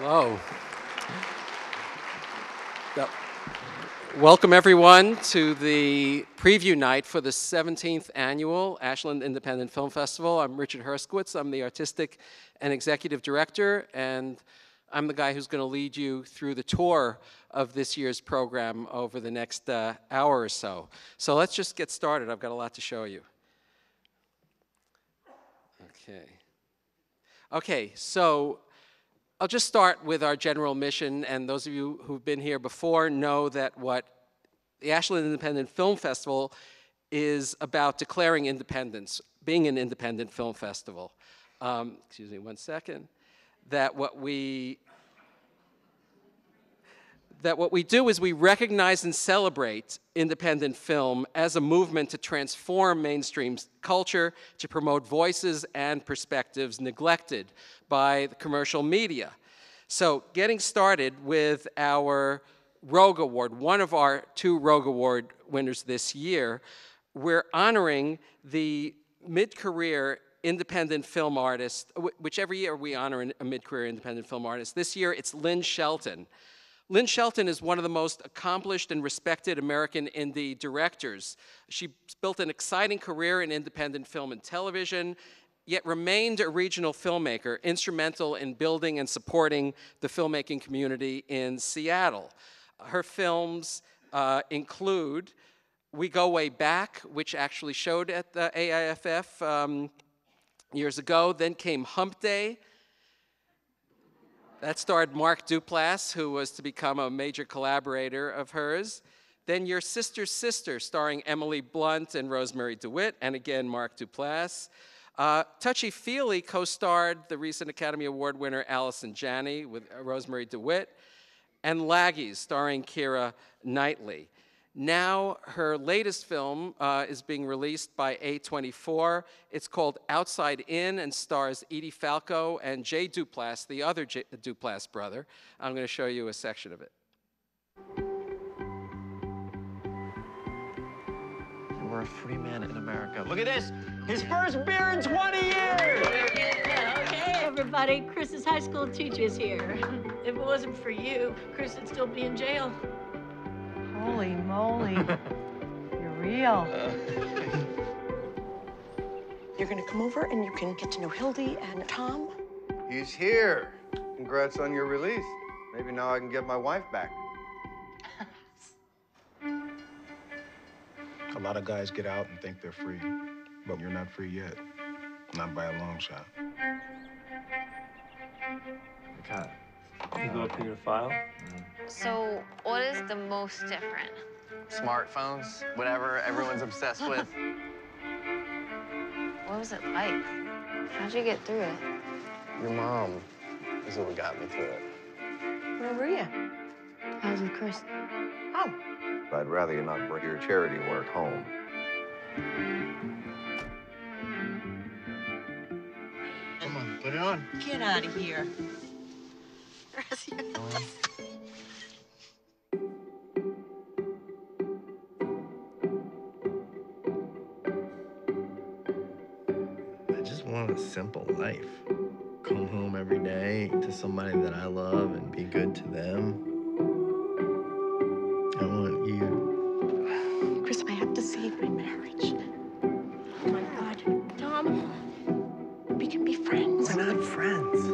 Hello. Yep. Welcome everyone to the preview night for the 17th annual Ashland Independent Film Festival. I'm Richard Herskowitz. I'm the artistic and executive director, and I'm the guy who's going to lead you through the tour of this year's program over the next hour or so. So let's just get started. I've got a lot to show you. Okay, so I'll just start with our general mission, and those of you who've been here before know that what the Ashland Independent Film Festival is about declaring independence, being an independent film festival. Excuse me one second. That what we do is we recognize and celebrate independent film as a movement to transform mainstream culture, to promote voices and perspectives neglected by the commercial media. So getting started with our Rogue Award, one of our 2 Rogue Award winners this year, we're honoring the mid-career independent film artist, which every year we honor a mid-career independent film artist. This year it's Lynn Shelton. Lynn Shelton is one of the most accomplished and respected American indie directors. She built an exciting career in independent film and television, yet remained a regional filmmaker, instrumental in building and supporting the filmmaking community in Seattle. Her films include We Go Way Back, which actually showed at the AIFF years ago. Then came Hump Day. That starred Mark Duplass, who was to become a major collaborator of hers. Then Your Sister's Sister, starring Emily Blunt and Rosemary DeWitt, and again, Mark Duplass. Touchy Feely co-starred the recent Academy Award winner Allison Janney with Rosemary DeWitt, and Laggies, starring Keira Knightley. Now, her latest film is being released by A24. It's called Outside In and stars Edie Falco and Jay Duplass, the other Duplass brother. I'm going to show you a section of it. We're a free man in America. Look at this. His first beer in 20 years. Okay, everybody. Chris's high school teacher's here. If it wasn't for you, Chris would still be in jail. Holy moly. You're real. You're gonna come over and you can get to know Hildy and Tom. He's here. Congrats on your release. Maybe now I can get my wife back. A lot of guys get out and think they're free, but you're not free yet. Not by a long shot. Okay. You go up to your file. So, what is the most different? Smartphones, whatever everyone's obsessed with. What was it like? How'd you get through it? Your mom is what got me through it. Where were you? I was with Chris. Oh. I'd rather you not bring your charity work home. Come on, put it on. Get out of here. I just want a simple life. Come home every day to somebody that I love and be good to them. I want you. Chris, I have to save my marriage. Oh my God. Tom, we can be friends. We're not friends.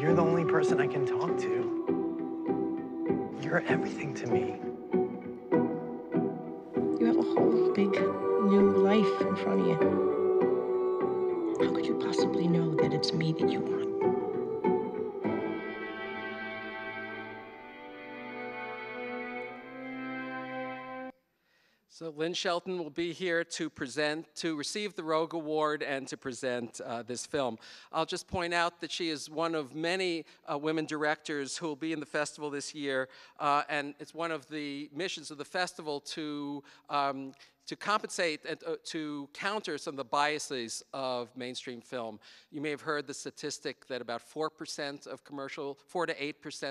You're the only person I can talk to. You're everything to me. You have a whole big new life in front of you. How could you possibly know that it's me that you want? So Lynn Shelton will be here to receive the Rogue Award and to present this film. I'll just point out that she is one of many women directors who will be in the festival this year, and it's one of the missions of the festival to compensate and to counter some of the biases of mainstream film. You may have heard the statistic that about 4 to 8%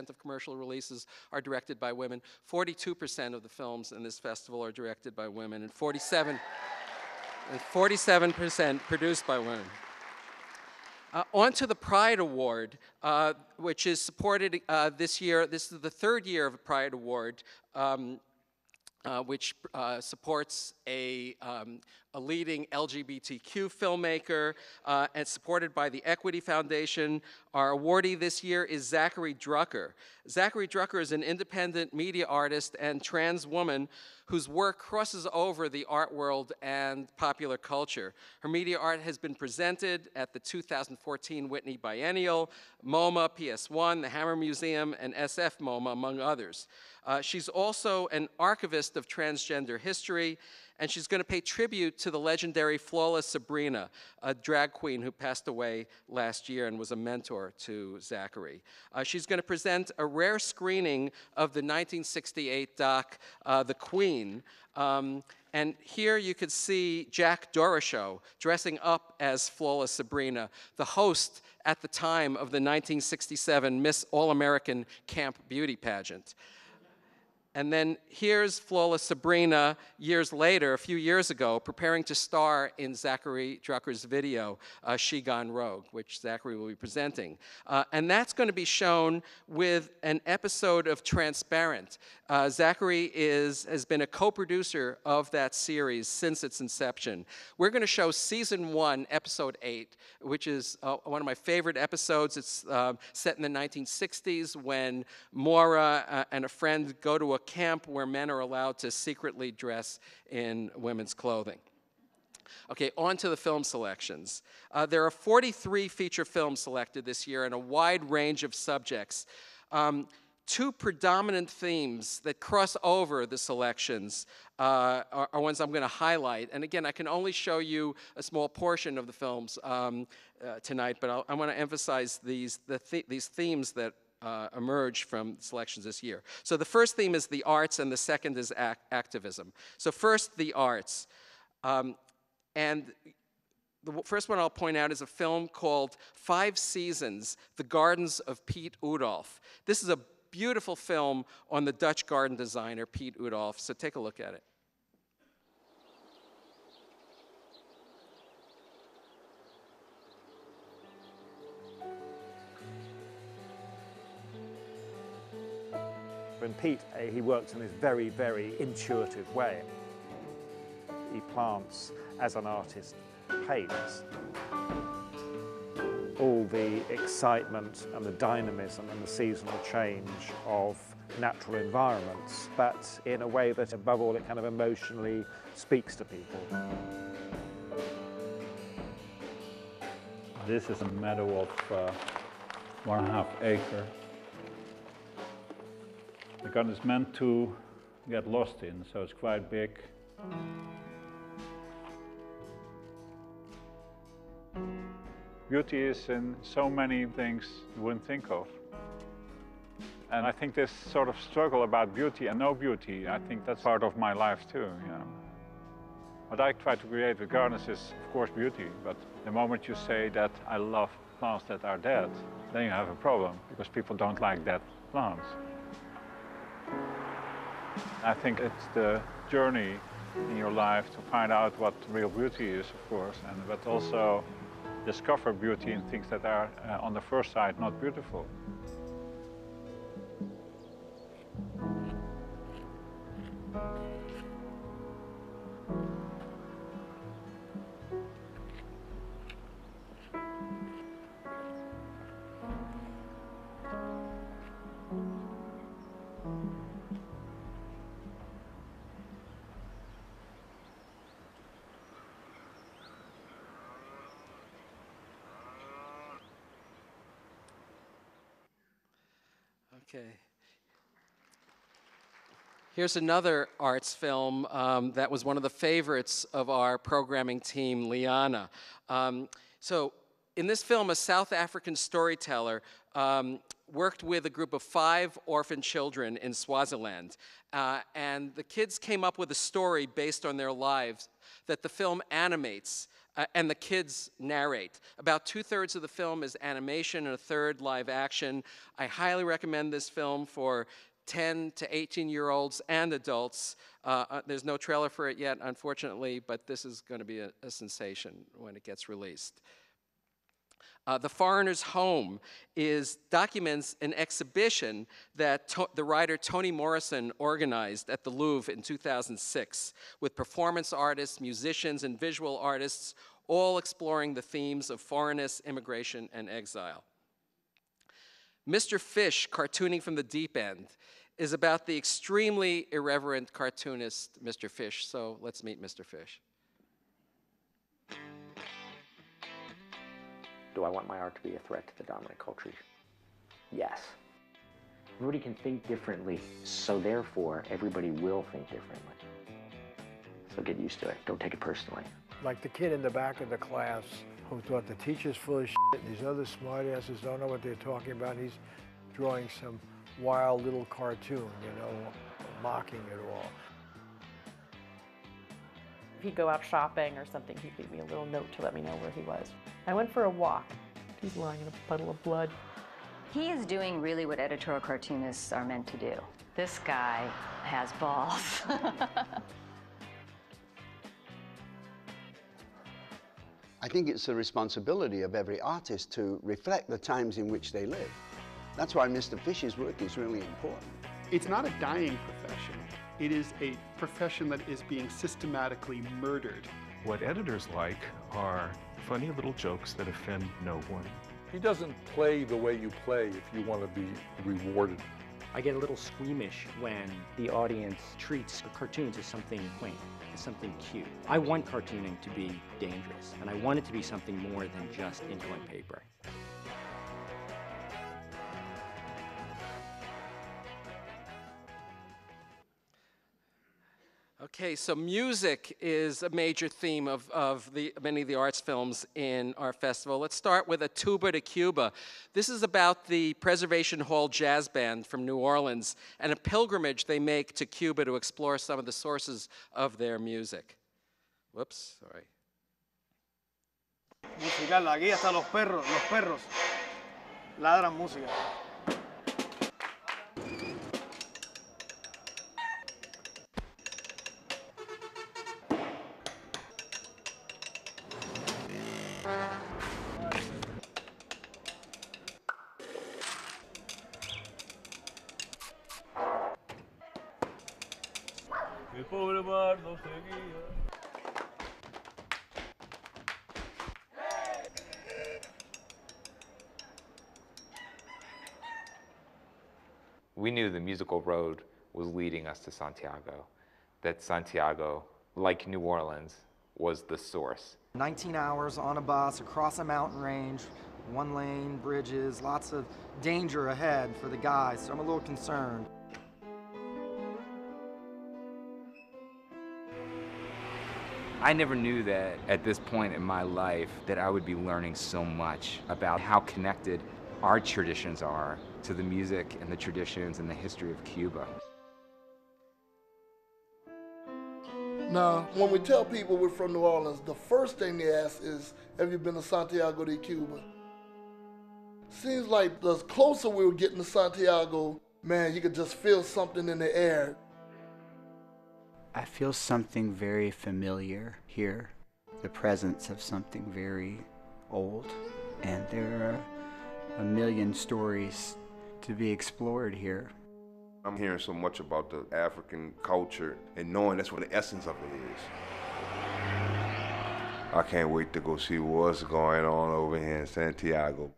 of commercial releases are directed by women. 42% of the films in this festival are directed by women, and 47% produced by women. On to the Pride Award, which is supported this year. This is the third year of a Pride Award, which supports a leading LGBTQ filmmaker, and supported by the Equity Foundation. Our awardee this year is Zachary Drucker. Zachary Drucker is an independent media artist and trans woman whose work crosses over the art world and popular culture. Her media art has been presented at the 2014 Whitney Biennial, MoMA, PS1, the Hammer Museum, and SF MoMA, among others. She's also an archivist of transgender history, and she's going to pay tribute to the legendary Flawless Sabrina, a drag queen who passed away last year and was a mentor to Zachary. She's going to present a rare screening of the 1968 doc, The Queen. And here you could see Jack Doroshow dressing up as Flawless Sabrina, the host at the time of the 1967 Miss All-American Camp Beauty pageant. And then here's Flawless Sabrina years later, a few years ago, preparing to star in Zachary Drucker's video, She Gone Rogue, which Zachary will be presenting. And that's going to be shown with an episode of Transparent. Zachary has been a co-producer of that series since its inception. We're going to show season 1, episode 8, which is one of my favorite episodes. It's set in the 1960s when Maura and a friend go to a camp where men are allowed to secretly dress in women's clothing. Okay, on to the film selections. There are 43 feature films selected this year in a wide range of subjects. Two predominant themes that cross over the selections are ones I'm going to highlight. And again, I can only show you a small portion of the films tonight, but I want to emphasize these themes that emerge from selections this year. So the first theme is the arts, and the second is activism. So first, the arts. And the first one I'll point out is a film called 5 Seasons, The Gardens of Piet Oudolf. This is a beautiful film on the Dutch garden designer, Piet Oudolf, so take a look at it. And Pete, he works in this very, very intuitive way. He plants as an artist paints. All the excitement and the dynamism and the seasonal change of natural environments, but in a way that, above all, it kind of emotionally speaks to people. This is a meadow of 1.5 acres. The garden is meant to get lost in, so it's quite big. Beauty is in so many things you wouldn't think of. And I think this sort of struggle about beauty and no beauty, I think that's part of my life too, you know. What I try to create with gardens is, of course, beauty, but the moment you say that I love plants that are dead, then you have a problem, because people don't like dead plants. I think it's the journey in your life to find out what real beauty is, of course, but also discover beauty in things that are, on the first sight, not beautiful. Okay. Here's another arts film that was one of the favorites of our programming team, Liana. So in this film, a South African storyteller worked with a group of 5 orphan children in Swaziland. And the kids came up with a story based on their lives that the film animates and the kids narrate. About 2/3 of the film is animation and a third live action. I highly recommend this film for 10 to 18-year-olds and adults. There's no trailer for it yet, unfortunately, but this is going to be a sensation when it gets released. The Foreigner's Home documents an exhibition that the writer Toni Morrison organized at the Louvre in 2006 with performance artists, musicians, and visual artists all exploring the themes of foreignness, immigration, and exile. Mr. Fish, Cartooning from the Deep End, is about the extremely irreverent cartoonist Mr. Fish. So let's meet Mr. Fish. Do I want my art to be a threat to the dominant culture? Yes. Everybody can think differently, so therefore everybody will think differently. So get used to it. Don't take it personally. Like the kid in the back of the class who thought the teacher's full of shit and these other smartasses don't know what they're talking about, and he's drawing some wild little cartoon, you know, mocking it all. If he'd go out shopping or something, he'd leave me a little note to let me know where he was. I went for a walk. He's lying in a puddle of blood. He is doing really what editorial cartoonists are meant to do. This guy has balls. I think it's the responsibility of every artist to reflect the times in which they live. That's why Mr. Fish's work is really important. It's not a dying profession. It is a profession that is being systematically murdered. What editors like are funny little jokes that offend no one. He doesn't play the way you play if you want to be rewarded. I get a little squeamish when the audience treats cartoons as something quaint, as something cute. I want cartooning to be dangerous, and I want it to be something more than just ink on paper. Okay, so music is a major theme of many of the arts films in our festival. Let's start with A Tuba to Cuba. This is about the Preservation Hall Jazz Band from New Orleans and a pilgrimage they make to Cuba to explore some of the sources of their music. Whoops, sorry. Musical, aquí hasta los perros ladran música. El pobre bardo seguía. We knew the musical road was leading us to Santiago, that Santiago, like New Orleans, was the source. 19 hours on a bus across a mountain range, one lane, bridges, lots of danger ahead for the guys, so I'm a little concerned. I never knew that at this point in my life that I would be learning so much about how connected our traditions are to the music and the traditions and the history of Cuba. Now, when we tell people we're from New Orleans, the first thing they ask is, have you been to Santiago de Cuba? Seems like the closer we were getting to Santiago, man, you could just feel something in the air. I feel something very familiar here, the presence of something very old, and there are a million stories to be explored here. I'm hearing so much about the African culture and knowing that's what the essence of it is. I can't wait to go see what's going on over here in Santiago.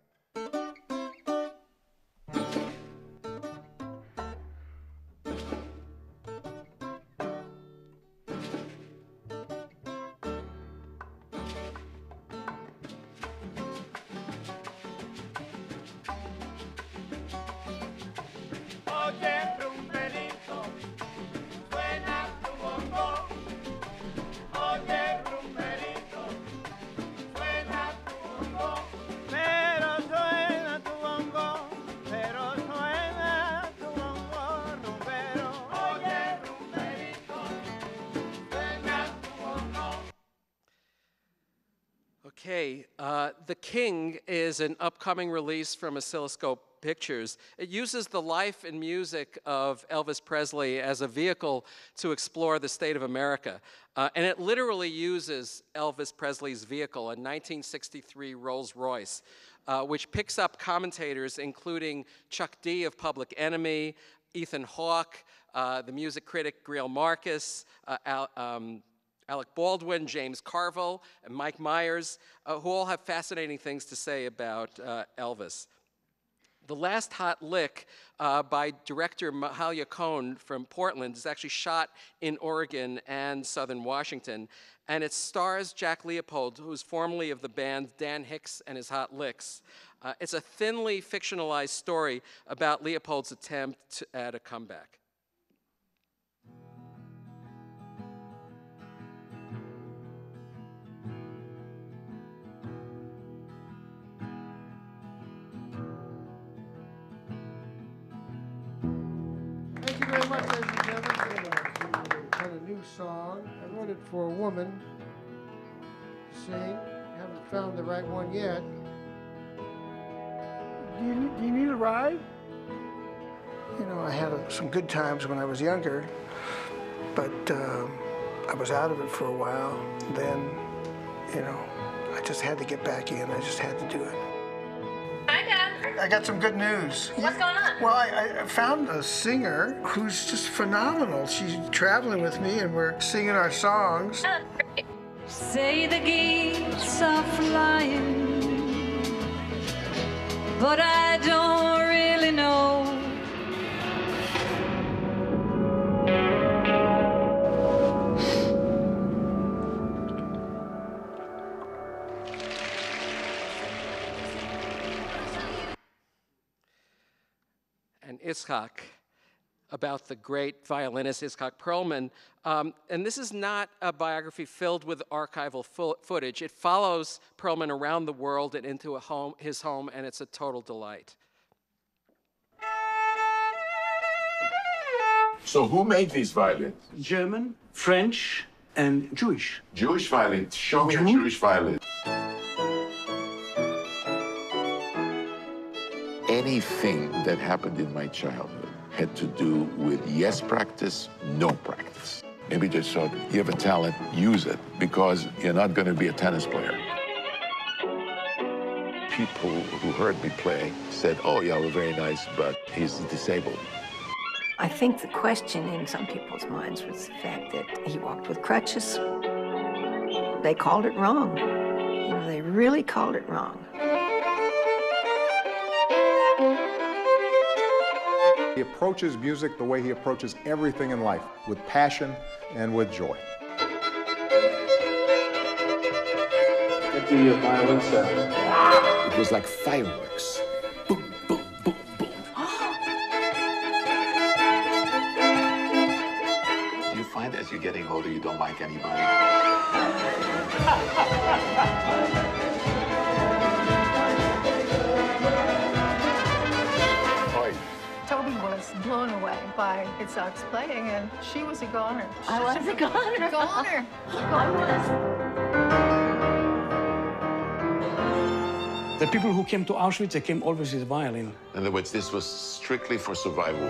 Okay, The King is an upcoming release from Oscilloscope Pictures. It uses the life and music of Elvis Presley as a vehicle to explore the state of America. And it literally uses Elvis Presley's vehicle, a 1963 Rolls-Royce. which picks up commentators including Chuck D of Public Enemy, Ethan Hawke, the music critic Greil Marcus, Alec Baldwin, James Carville, and Mike Myers, who all have fascinating things to say about Elvis. The Last Hot Lick by director Mahalia Cohn from Portland is actually shot in Oregon and southern Washington, and it stars Jack Leopold, who was formerly of the band Dan Hicks and his Hot Licks. It's a thinly fictionalized story about Leopold's attempt at a comeback. Thank you very much, ladies and gentlemen. Got a new song. I wrote it for a woman to sing. Haven't found the right one yet. Do you need a ride? You know, I had some good times when I was younger, but I was out of it for a while. Then, you know, I just had to get back in. I just had to do it. Hi, Dad. I got some good news. What's going on? Well, I found a singer who's just phenomenal. She's traveling with me, and we're singing our songs. Say the geese are flying, but I don't really know. And Itzhak, about the great violinist Itzhak Perlman. And this is not a biography filled with archival footage. It follows Perlman around the world and into his home, and it's a total delight. So who made these violins? German, French, and Jewish. Jewish violins. Show me a Jewish violin. Anything that happened in my childhood had to do with yes practice, no practice. Maybe just thought, you have a talent, use it, because you're not going to be a tennis player. People who heard me play said, oh, yeah, we're very nice, but he's disabled. I think the question in some people's minds was the fact that he walked with crutches. They called it wrong. You know, they really called it wrong. He approaches music the way he approaches everything in life, with passion and with joy. What do your violin sound? It was like fireworks. Boom, boom, boom, boom. Do you find as you're getting older, you don't like anybody? Toby was blown away by Itzhak's playing, and she was a goner. I was a goner. Goner. I was. The people who came to Auschwitz, they came always with a violin. In other words, this was strictly for survival.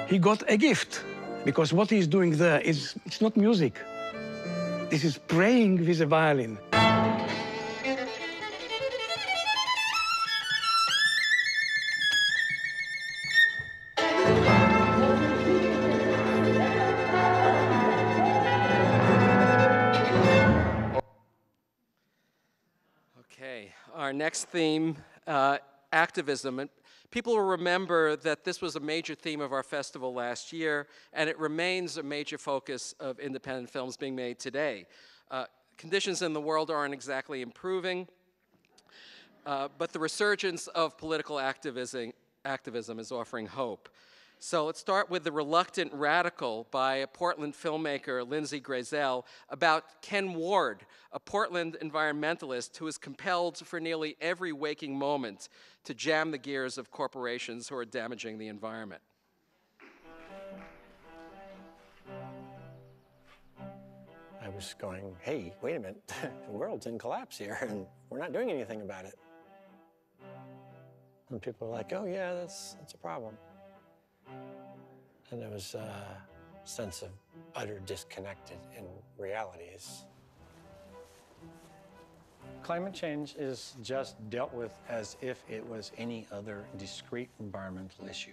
He got a gift, because what he's doing there is, it's not music. This is praying with a violin. Our next theme, activism. And people will remember that this was a major theme of our festival last year, and it remains a major focus of independent films being made today. Conditions in the world aren't exactly improving, but the resurgence of political activism is offering hope. So let's start with The Reluctant Radical by a Portland filmmaker, Lindsay Grazel, about Ken Ward, a Portland environmentalist who is compelled for nearly every waking moment to jam the gears of corporations who are damaging the environment. I was going, hey, wait a minute, the world's in collapse here, and we're not doing anything about it. And people were like, oh yeah, that's a problem. And there was a sense of utter disconnected in realities. Climate change is just dealt with as if it was any other discrete environmental issue.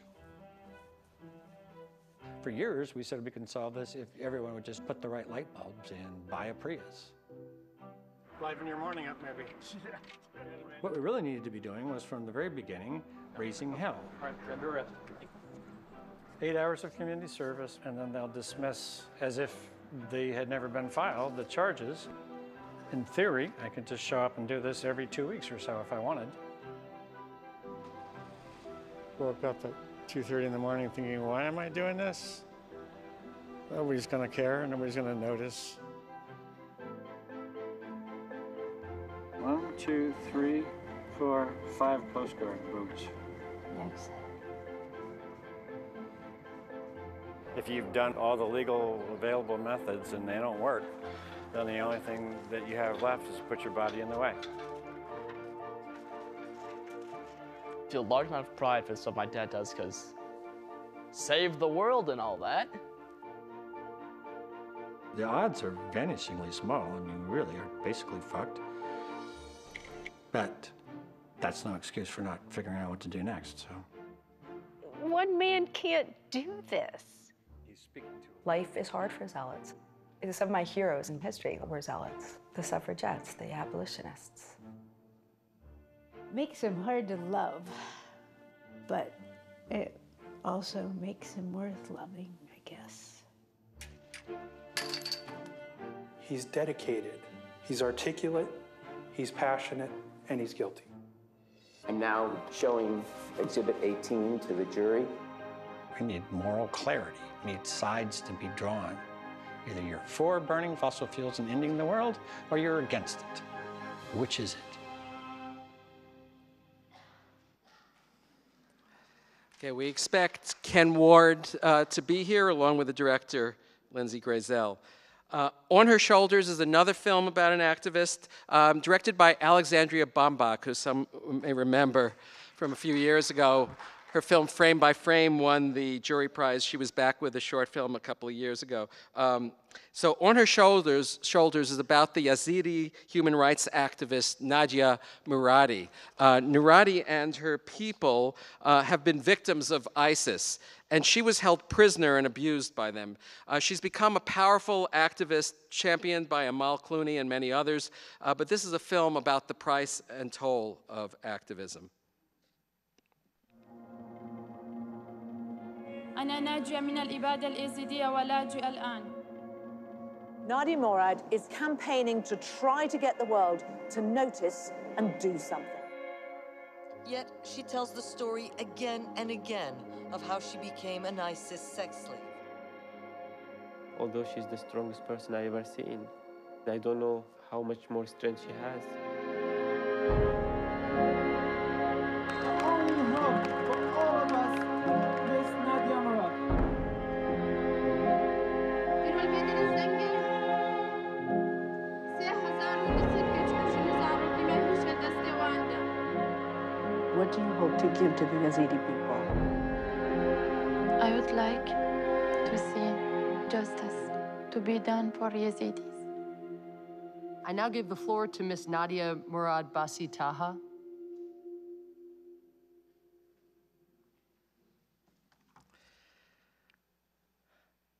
For years, we said we can solve this if everyone would just put the right light bulbs and buy a Prius. Liven your morning up, maybe. What we really needed to be doing was, from the very beginning, raising hell. All right, grab your rest. 8 hours of community service, and then they'll dismiss, as if they had never been filed, the charges. In theory, I could just show up and do this every 2 weeks or so if I wanted. Woke up at 2:30 in the morning thinking, why am I doing this? Nobody's gonna care, nobody's gonna notice. 1, 2, 3, 4, 5 Coast Guard boats. Excellent. If you've done all the legal available methods and they don't work, then the only thing that you have left is to put your body in the way. I feel a large amount of pride for stuff my dad does, because save the world and all that. The odds are vanishingly small. I mean, we really are basically fucked. But that's no excuse for not figuring out what to do next, so. One man can't do this. He's speaking to Life is hard for zealots. Some of my heroes in history were zealots. The suffragettes, the abolitionists. Makes him hard to love, but it also makes him worth loving, I guess. He's dedicated, he's articulate, he's passionate, and he's guilty. I'm now showing Exhibit 18 to the jury. We need moral clarity. We need sides to be drawn. Either you're for burning fossil fuels and ending the world, or you're against it. Which is it? Okay, we expect Ken Ward to be here, along with the director, Lindsay Grazel. On Her Shoulders is another film about an activist, directed by Alexandria Bombach, who some may remember from a few years ago. Her film Frame by Frame won the jury prize. She was back with a short film a couple of years ago. So On Her Shoulders is about the Yazidi human rights activist Nadia Muradi. Muradi and her people have been victims of ISIS, and she was held prisoner and abused by them. She's become a powerful activist championed by Amal Clooney and many others, but this is a film about the price and toll of activism. أنا ناجية من الإبادة الإيزيدية ولاجئة الآن. Nadia Murad is campaigning to try to get the world to notice and do something. Yet she tells the story again and again of how she became an ISIS sex slave. Although she's the strongest person I ever seen, I don't know how much more strength she has. What do you hope to give to the Yazidi people? I would like to see justice to be done for Yazidis. I now give the floor to Miss Nadia Murad Basi Taha.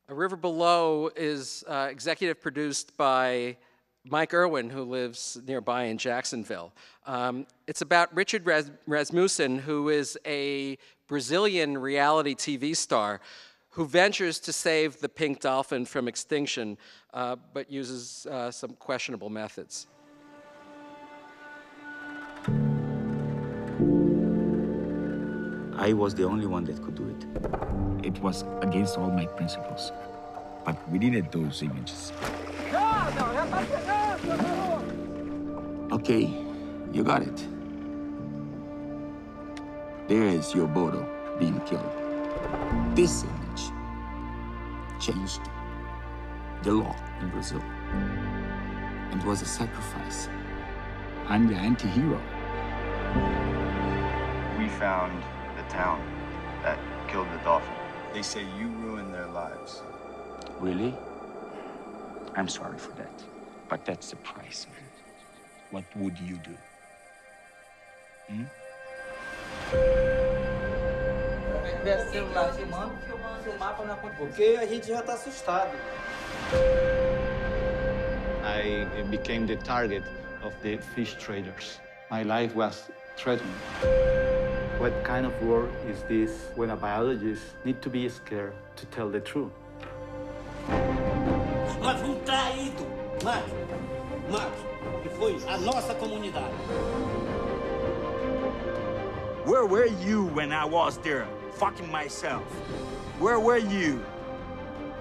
A River Below is executive produced by Mike Irwin, who lives nearby in Jacksonville. It's about Richard Rasmussen, who is a Brazilian reality TV star who ventures to save the pink dolphin from extinction, but uses some questionable methods. I was the only one that could do it. It was against all my principles, but we needed those images. Okay, you got it. There is your Bodo being killed. This image changed the law in Brazil. It was a sacrifice. I'm the anti-hero. We found the town that killed the dolphin. They say you ruined their lives. Really? I'm sorry for that, but that's the price of it. what would you do? Hmm? Celular filmando, filmar para não acontecer. Porque a gente já está assustado. I became the target of the fish traders. My life was threatened. What kind of work is this when a biologist needs to be scared to tell the truth? Nós fomos traídos, Marcos, que foi a nossa comunidade. Where were you when I was there, fucking myself? Where were you?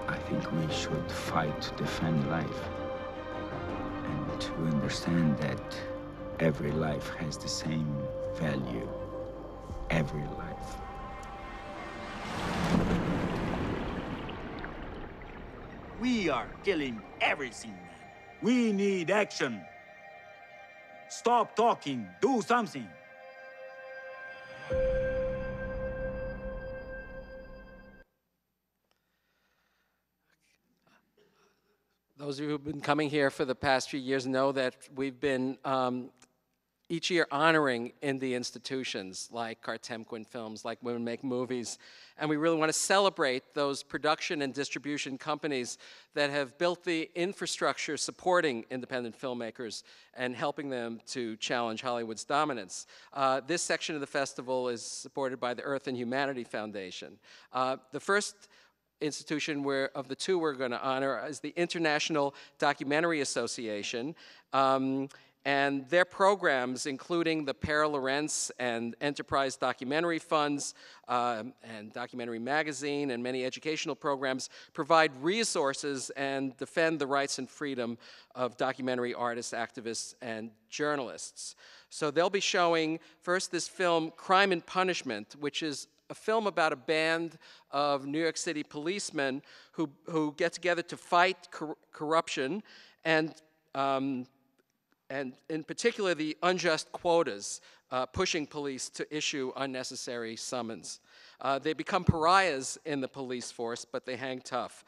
I think we should fight to defend life and to understand that every life has the same value. Every life. We are killing everything, man. We need action. Stop talking, do something. Those of you who've been coming here for the past few years know that we've been each year honoring indie institutions like Kartemquin Films, like Women Make Movies, and we really want to celebrate those production and distribution companies that have built the infrastructure supporting independent filmmakers and helping them to challenge Hollywood's dominance. This section of the festival is supported by the Earth and Humanity Foundation. The first institution of the two we're going to honor is the International Documentary Association. And their programs, including the Pere Lorentz and Enterprise Documentary Funds and Documentary Magazine and many educational programs, provide resources and defend the rights and freedom of documentary artists, activists, and journalists. So they'll be showing first this film, Crime and Punishment, which is a film about a band of New York City policemen who get together to fight corruption and in particular the unjust quotas pushing police to issue unnecessary summons. They become pariahs in the police force, but they hang tough.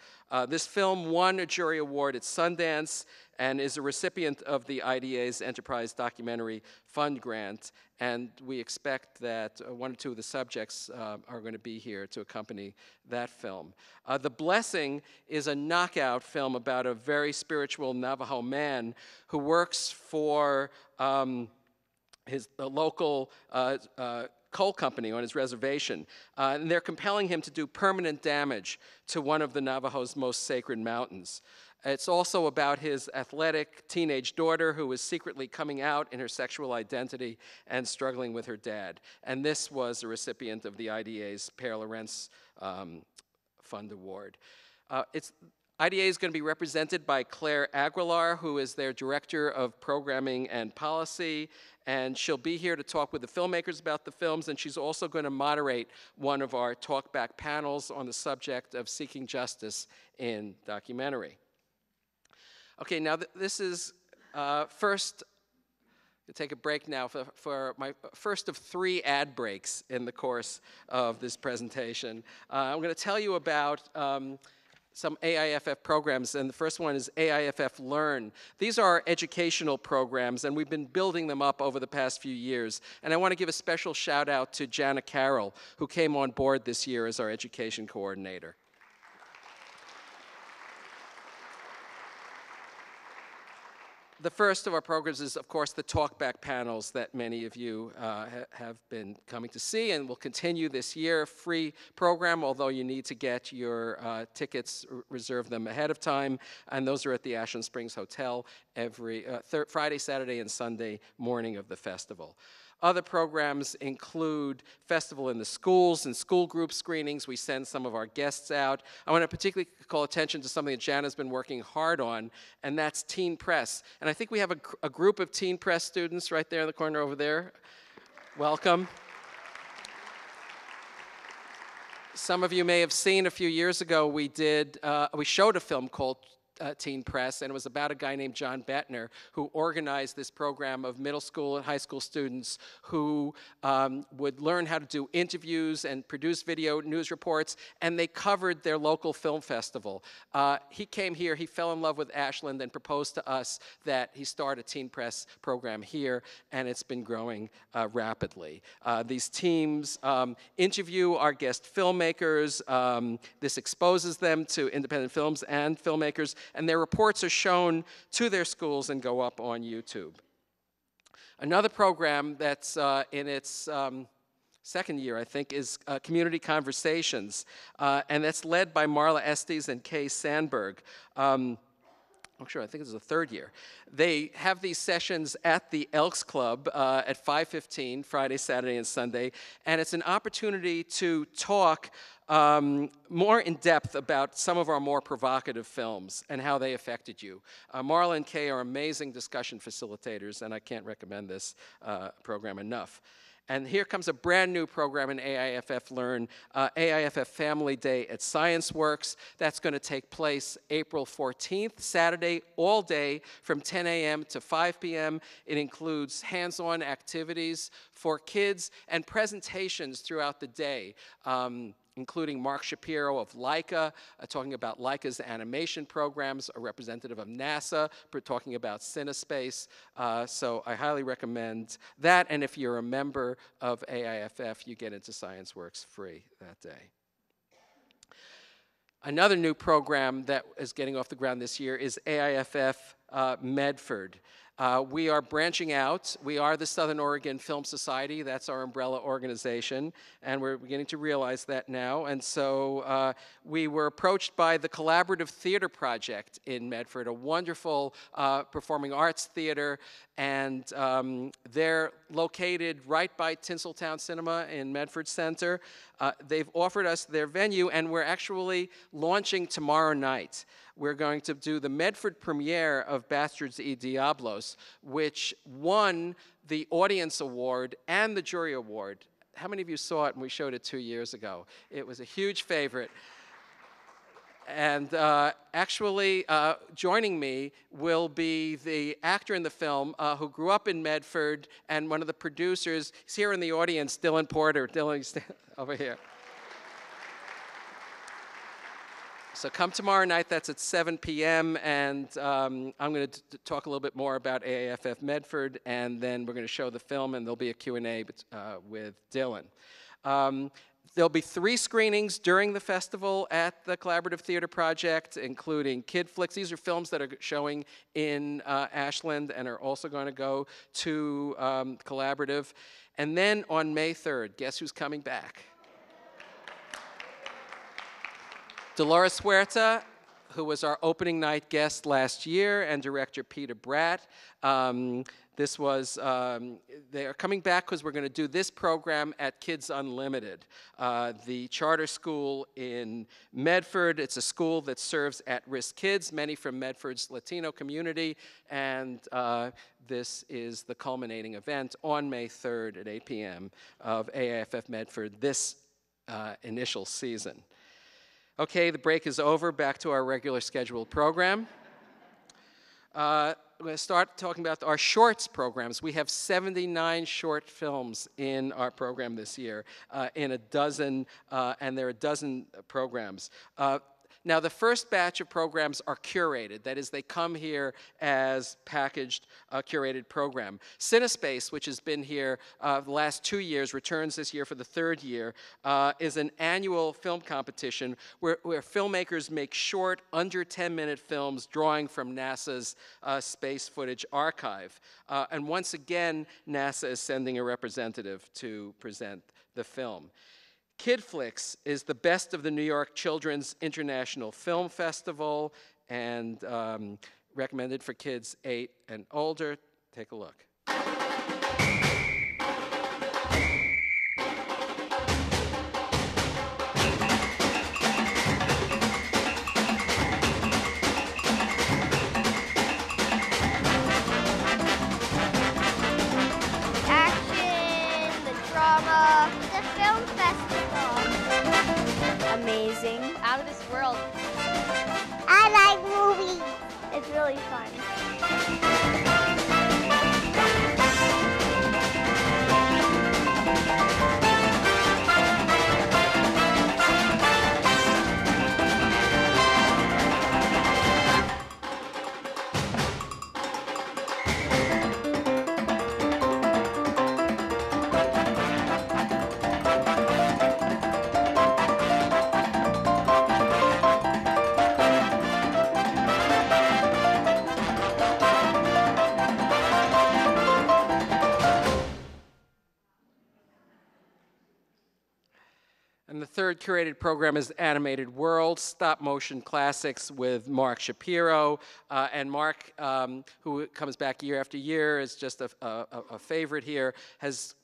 This film won a jury award at Sundance and is a recipient of the IDA's Enterprise Documentary Fund grant, and we expect that one or two of the subjects are going to be here to accompany that film. The Blessing is a knockout film about a very spiritual Navajo man who works for his local coal company on his reservation, and they're compelling him to do permanent damage to one of the Navajo's most sacred mountains. It's also about his athletic teenage daughter who is secretly coming out in her sexual identity and struggling with her dad. And this was a recipient of the IDA's Pere Lorentz Fund Award. IDA is going to be represented by Claire Aguilar, who is their Director of Programming and Policy, and she'll be here to talk with the filmmakers about the films, and she's also going to moderate one of our talkback panels on the subject of seeking justice in documentary. Okay, now this is first, I'll take a break now for my first of 3 ad breaks in the course of this presentation. I'm going to tell you about some AIFF programs, and the first one is AIFF Learn. These are our educational programs, and we've been building them up over the past few years. And I want to give a special shout out to Jana Carroll, who came on board this year as our education coordinator. The first of our programs is, of course, the talkback panels that many of you have been coming to see and will continue this year. Free program, although you need to get your tickets, reserve them ahead of time. And those are at the Ashland Springs Hotel every Friday, Saturday, and Sunday morning of the festival. Other programs include Festival in the Schools and school group screenings. We send some of our guests out. I want to particularly call attention to something that Jana's been working hard on, and that's Teen Press. And I think we have a group of Teen Press students right there in the corner over there. Welcome. Some of you may have seen a few years ago we showed a film called teen press, and it was about a guy named John Bettner who organized this program of middle school and high school students who would learn how to do interviews and produce video news reports, and they covered their local film festival. He came here, he fell in love with Ashland and proposed to us that he start a teen press program here, and it's been growing rapidly. These teams interview our guest filmmakers. This exposes them to independent films and filmmakers, and their reports are shown to their schools and go up on YouTube. Another program that's in its second year, I think, is Community Conversations, and that's led by Marla Estes and Kay Sandberg. I think it's the third year. They have these sessions at the Elks Club at 5:15, Friday, Saturday, and Sunday, and it's an opportunity to talk more in depth about some of our more provocative films and how they affected you. Marla and Kay are amazing discussion facilitators, and I can't recommend this program enough. And here comes a brand new program in AIFF Learn, AIFF Family Day at ScienceWorks. That's going to take place April 14th, Saturday, all day from 10 a.m. to 5 p.m. It includes hands-on activities for kids and presentations throughout the day, including Mark Shapiro of Leica, talking about Leica's animation programs, a representative of NASA talking about Cinespace. So I highly recommend that, and if you're a member of AIFF, you get into ScienceWorks free that day. Another new program that is getting off the ground this year is AIFF Medford. We are branching out. We are the Southern Oregon Film Society. That's our umbrella organization, and we're beginning to realize that now. And so we were approached by the Collaborative Theater Project in Medford, a wonderful performing arts theater, and they're located right by Tinseltown Cinema in Medford Center. They've offered us their venue, and we're actually launching tomorrow night. We're going to do the Medford premiere of Bastards y Diablos, which won the Audience Award and the Jury Award. How many of you saw it? And we showed it 2 years ago. It was a huge favorite. And actually, joining me will be the actor in the film who grew up in Medford and one of the producers. He's here in the audience, Dylan Porter. Dylan, over here. So come tomorrow night, that's at 7 p.m., and I'm going to talk a little bit more about AIFF Medford, and then we're going to show the film, and there'll be a Q&A with Dylan. There'll be 3 screenings during the festival at the Collaborative Theater Project, including kid flicks. These are films that are showing in Ashland and are also going to go to Collaborative. And then on May 3rd, guess who's coming back? Dolores Huerta, who was our opening night guest last year, and director Peter Bratt. They are coming back because we're going to do this program at Kids Unlimited, the charter school in Medford. It's a school that serves at-risk kids, many from Medford's Latino community, and this is the culminating event on May 3rd at 8 p.m. of AIFF Medford this initial season. Okay, the break is over. Back to our regular scheduled program. We're going to start talking about our shorts programs. We have 79 short films in our program this year, in a dozen, and there are a dozen programs. Now, the first batch of programs are curated. That is, they come here as packaged, curated program. Cinespace, which has been here the last 2 years, returns this year for the 3rd year, is an annual film competition where filmmakers make short, under 10-minute films drawing from NASA's space footage archive. And once again, NASA is sending a representative to present the film. Kid Flicks is the best of the New York Children's International Film Festival and recommended for kids 8 and older. Take a look. Action, the drama, the film festival. Amazing. Out of this world. I like movies. It's really fun. And the third curated program is Animated World, stop motion classics with Mark Shapiro. And Mark, who comes back year after year, is just a favorite here, has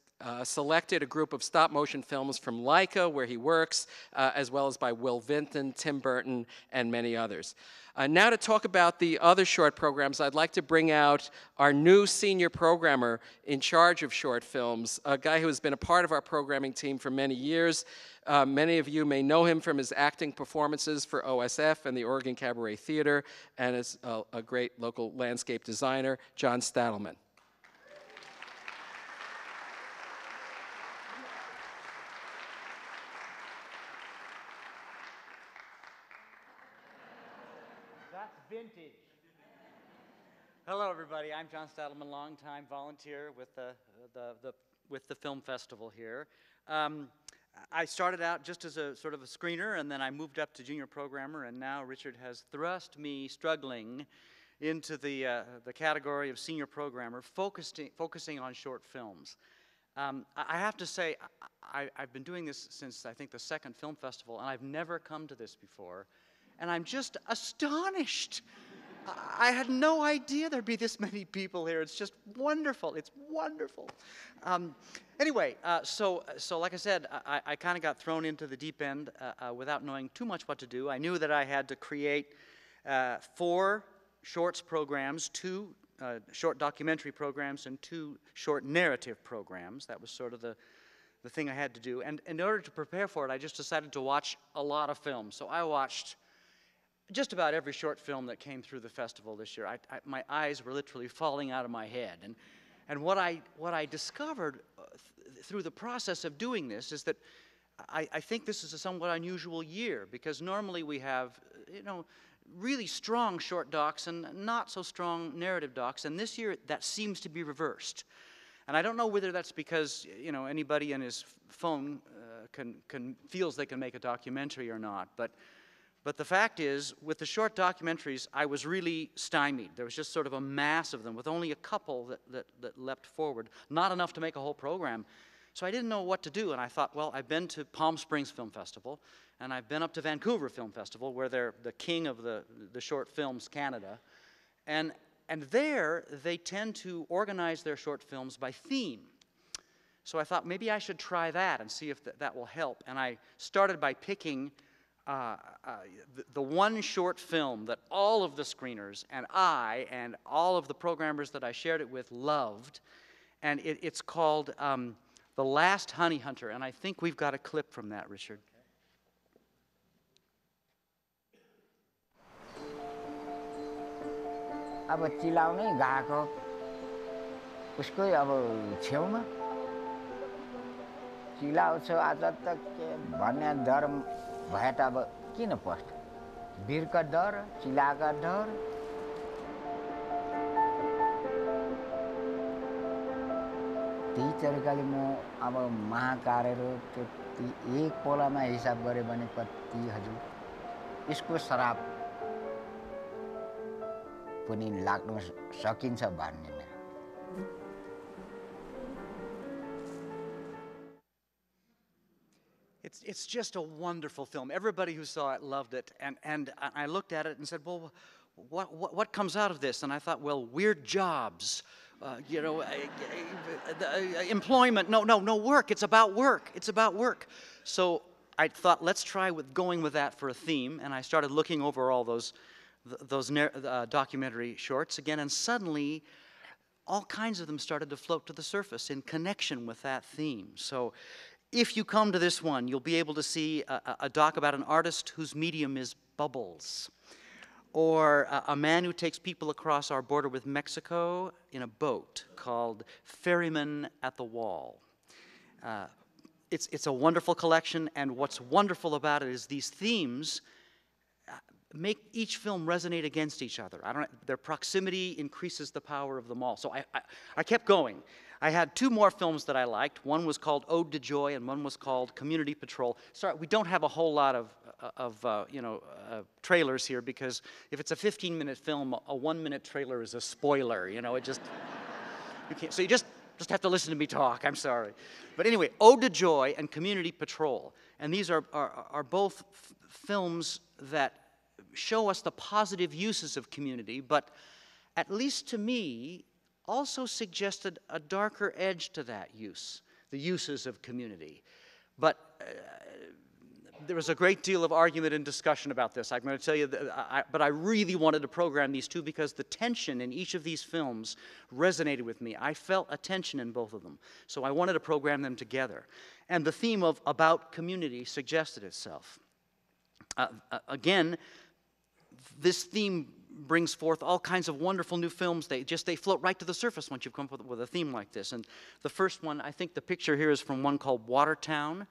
selected a group of stop motion films from Leica, where he works, as well as by Will Vinton, Tim Burton, and many others. Now to talk about the other short programs, I'd like to bring out our new senior programmer in charge of short films, a guy who has been a part of our programming team for many years. Many of you may know him from his acting performances for OSF and the Oregon Cabaret Theater, and is a great local landscape designer, John Stadelman. That's vintage. Hello, everybody. I'm John Stadelman, longtime volunteer with the film festival here. I started out just as a sort of a screener, and then I moved up to junior programmer, and now Richard has thrust me, struggling, into the category of senior programmer, focusing on short films. I have to say, I've been doing this since, I think, the second film festival, and I've never come to this before, and I'm just astonished. I had no idea there'd be this many people here. It's just wonderful. It's wonderful. Anyway, so like I said, I kind of got thrown into the deep end without knowing too much what to do. I knew that I had to create 4 shorts programs, 2 short documentary programs, and 2 short narrative programs. That was sort of the thing I had to do. And in order to prepare for it, I just decided to watch a lot of films. So I watched just about every short film that came through the festival this year. My eyes were literally falling out of my head. And what I discovered through the process of doing this is that I think this is a somewhat unusual year, because normally we have, really strong short docs and not so strong narrative docs, and this year that seems to be reversed. And I don't know whether that's because, anybody in his phone feels they can make a documentary or not, but the fact is, with the short documentaries, I was really stymied. There was just sort of a mass of them, with only a couple that leapt forward. Not enough to make a whole program. So I didn't know what to do, and I thought, well, I've been to Palm Springs Film Festival, and I've been up to Vancouver Film Festival, where they're the king of the short films Canada. And there, they tend to organize their short films by theme. So I thought, maybe I should try that and see if that will help. And I started by picking the one short film that all of the screeners and I and all of the programmers that I shared it with loved, and it's called The Last Honey Hunter, and I think we've got a clip from that, Richard. अब चिलाउनै गएको उसकै अब छेउमा चिलाउँछ आज त के भन्ने डर भए त अब किन पस्छ वीरका डर चिलाका डर त्यही तरिकाले म अब महाकार्यहरू त्यो एक पोलामा हिसाब गरे भने कति हजुर यसको श्राप पनि लाग्न सकिन्छ भन्ने मेरो It's just a wonderful film. Everybody who saw it loved it, and I looked at it and said, well, what comes out of this? And I thought, well, weird jobs, employment. No, work. It's about work. It's about work. So I thought, let's try going with that for a theme, and I started looking over all those documentary shorts again, and suddenly all kinds of them started to float to the surface in connection with that theme. So if you come to this one, you'll be able to see a doc about an artist whose medium is bubbles, or a man who takes people across our border with Mexico in a boat called Ferryman at the Wall. It's a wonderful collection, and what's wonderful about it is these themes make each film resonate against each other. Their proximity increases the power of them all. So I kept going. I had two more films that I liked. One was called Ode to Joy, and one was called Community Patrol. Sorry, we don't have a whole lot of trailers here, because if it's a 15-minute film, a 1-minute trailer is a spoiler. You know, it just you can't. So you just have to listen to me talk. I'm sorry, but anyway, Ode to Joy and Community Patrol, and these are both films that show us the positive uses of community, but at least to me, also suggested a darker edge to that use, the uses of community. But there was a great deal of argument and discussion about this. I'm going to tell you, but I really wanted to program these two because the tension in each of these films resonated with me. I felt a tension in both of them, so I wanted to program them together. And the theme of about community suggested itself. Again, this theme brings forth all kinds of wonderful new films. They float right to the surface once you've come up with a theme like this. And the first one, I think the picture here is from one called Watertown,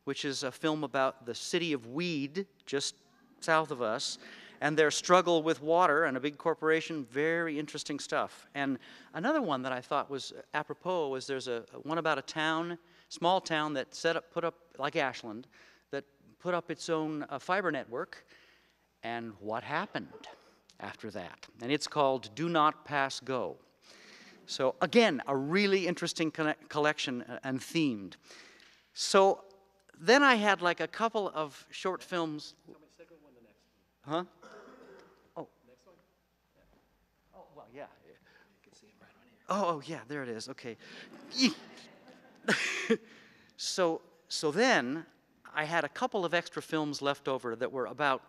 which is a film about the city of Weed, just south of us, and their struggle with water and a big corporation. Very interesting stuff. And another one that I thought was apropos was there's one about a town, small town that put up, like Ashland, that put up its own fiber network. And what happened after that? And it's called Do Not Pass Go. So again, a really interesting collection and themed. So then I had like a couple of short films. Huh? Oh. Next one? Oh, well, yeah. You can see it right on here. Oh, yeah, there it is. Okay. So then I had a couple of extra films left over that were about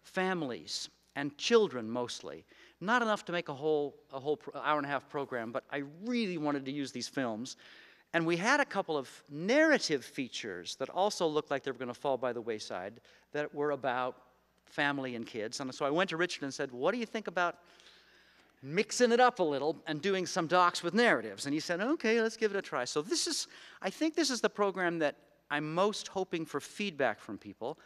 families and children mostly. Not enough to make a whole hour-and-a-half program, but I really wanted to use these films. And we had a couple of narrative features that also looked like they were going to fall by the wayside that were about family and kids. And so I went to Richard and said, what do you think about mixing it up a little and doing some docs with narratives? And he said, okay, let's give it a try. So I think this is the program that I'm most hoping for feedback from people.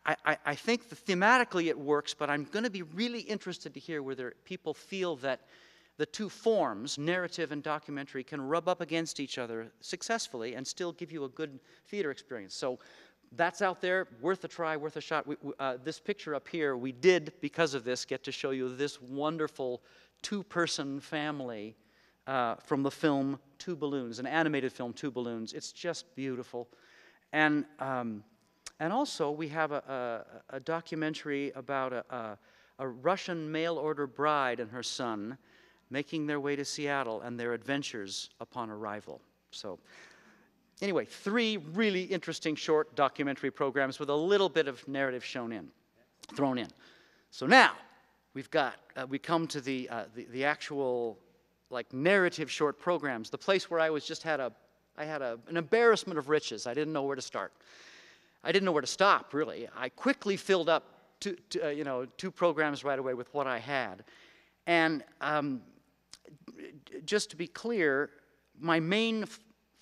I think thematically it works, but I'm going to be really interested to hear whether people feel that the two forms, narrative and documentary, can rub up against each other successfully and still give you a good theater experience. So that's out there, worth a try, worth a shot. This picture up here, we did, because of this, get to show you this wonderful two-person family from the film Two Balloons, an animated film, Two Balloons. It's just beautiful. And also, we have a documentary about a Russian mail-order bride and her son making their way to Seattle and their adventures upon arrival. So anyway, 3 really interesting short documentary programs with a little bit of narrative thrown in. So now we come to the actual like narrative short programs, the place where I had an embarrassment of riches. I didn't know where to start. I didn't know where to stop, really. I quickly filled up 2 programs right away with what I had. And just to be clear, my main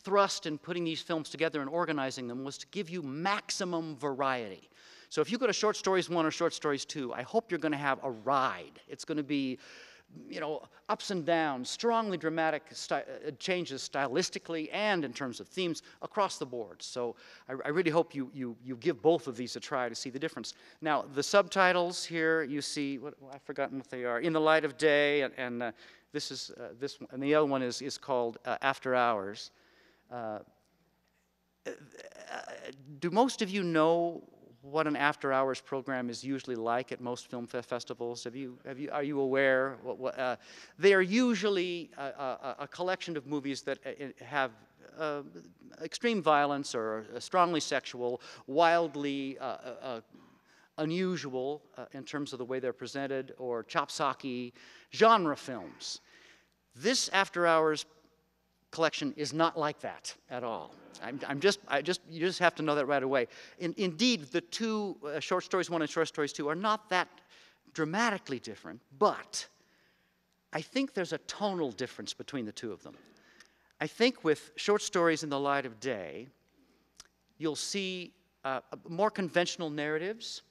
thrust in putting these films together and organizing them was to give you maximum variety. So if you go to Short Stories 1 or Short Stories 2, I hope you're going to have a ride. It's going to be, ups and downs, strongly dramatic changes stylistically and in terms of themes across the board. So I really hope you give both of these a try to see the difference. Now, the subtitles here, you see, I've forgotten what they are, In the Light of Day, and this is this one, and the other one is called After Hours. Do most of you know what an after-hours program is usually like at most film festivals? Are you aware? They are usually a collection of movies that have extreme violence or strongly sexual, wildly unusual in terms of the way they're presented, or chopsocky genre films. This after-hours collection is not like that at all. You just have to know that right away. Indeed, the 2 Short Stories 1 and Short Stories 2 are not that dramatically different, but I think there's a tonal difference between the two of them. I think with Short Stories in the Light of Day, you'll see more conventional narratives,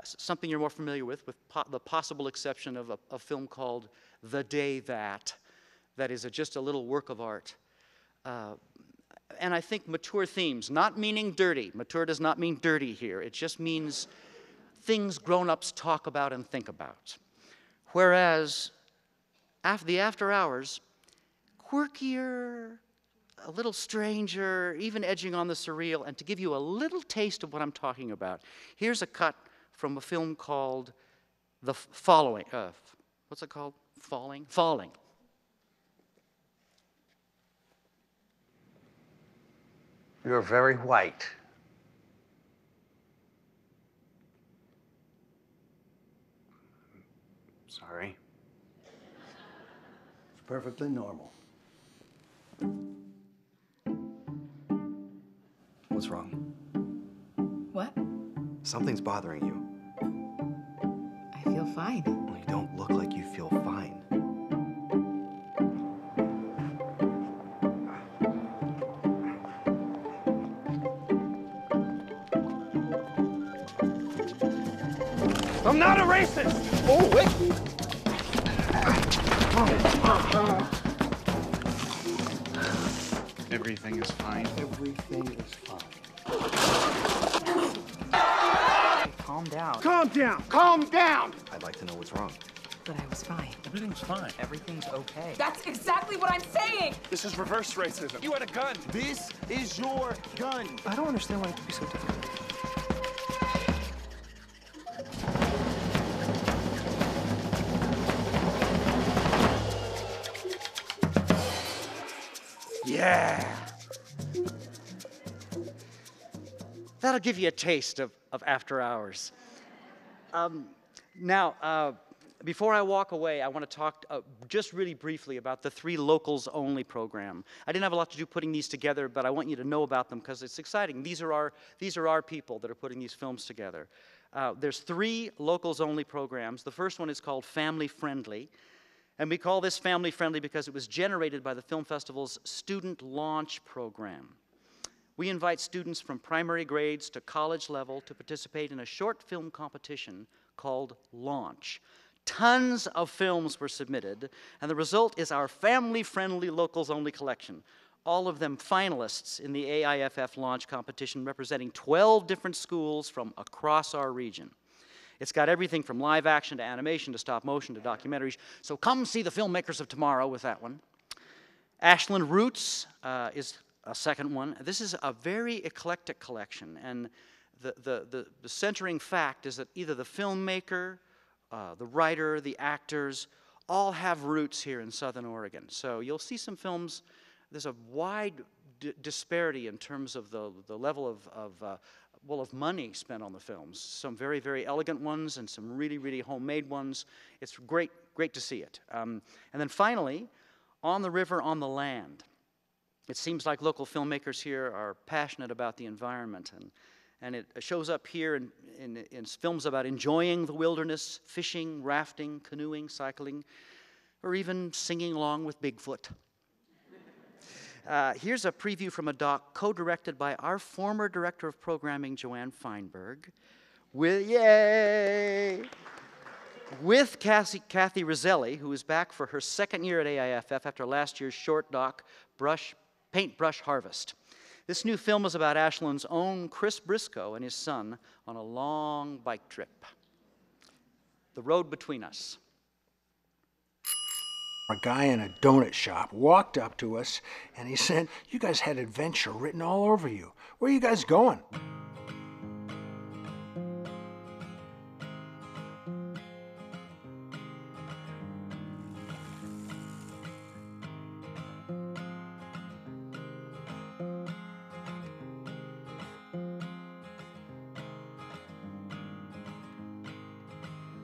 something you're more familiar with the possible exception of a film called The Day That is just a little work of art. And I think mature themes, not meaning dirty. Mature does not mean dirty here. It just means things grown-ups talk about and think about. Whereas the After Hours, quirkier, a little stranger, even edging on the surreal. And to give you a little taste of what I'm talking about, here's a cut from a film called The Following. What's it called? Falling? Falling. You're very white. Sorry. It's perfectly normal. What's wrong? What? Something's bothering you. I feel fine. Well, you don't look like you feel fine. I'm not a racist! Oh, wait! Everything is fine. Everything is fine. Calm down. Calm down! Calm down! I'd like to know what's wrong. But I was fine. Everything's fine. Everything's okay. That's exactly what I'm saying! This is reverse racism. You had a gun. This is your gun. I don't understand why it could be so difficult. Yeah! That'll give you a taste of After Hours. Now, before I walk away, I want to talk just really briefly about the 3 Locals Only program. I didn't have a lot to do putting these together, but I want you to know about them because it's exciting. These are our people that are putting these films together. There's 3 Locals Only programs. The first one is called Family Friendly. And we call this Family Friendly because it was generated by the Film Festival's Student Launch Program. We invite students from primary grades to college level to participate in a short film competition called Launch. Tons of films were submitted, and the result is our family-friendly locals-only collection. All of them finalists in the AIFF Launch competition representing 12 different schools from across our region. It's got everything from live action to animation to stop motion to documentaries. So come see the filmmakers of tomorrow with that one. Ashland Roots is a second one. This is a very eclectic collection. And the centering fact is that either the filmmaker, the writer, the actors, all have roots here in Southern Oregon. So you'll see some films. There's a wide disparity in terms of the level of money spent on the films. Some very, very elegant ones and some really, really homemade ones. It's great to see it. And then finally, On the River, on the Land. It seems like local filmmakers here are passionate about the environment, and it shows up here in films about enjoying the wilderness, fishing, rafting, canoeing, cycling, or even singing along with Bigfoot. Here's a preview from a doc co-directed by our former director of programming, Joanne Feinberg, with Kathy Roselli, who is back for her second year at AIFF after last year's short doc, Paintbrush Harvest. This new film is about Ashland's own Chris Briscoe and his son on a long bike trip. The Road Between Us. A guy in a donut shop walked up to us and he said, "You guys had adventure written all over you. Where are you guys going?"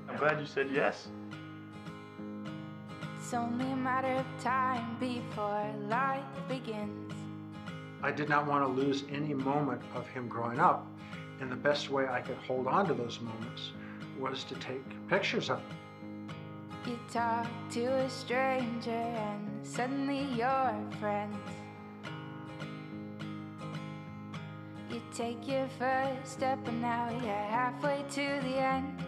I'm glad you said yes. It's only a matter of time before life begins. I did not want to lose any moment of him growing up, and the best way I could hold on to those moments was to take pictures of them. You talk to a stranger and suddenly you're friends. You take your first step and now you're halfway to the end.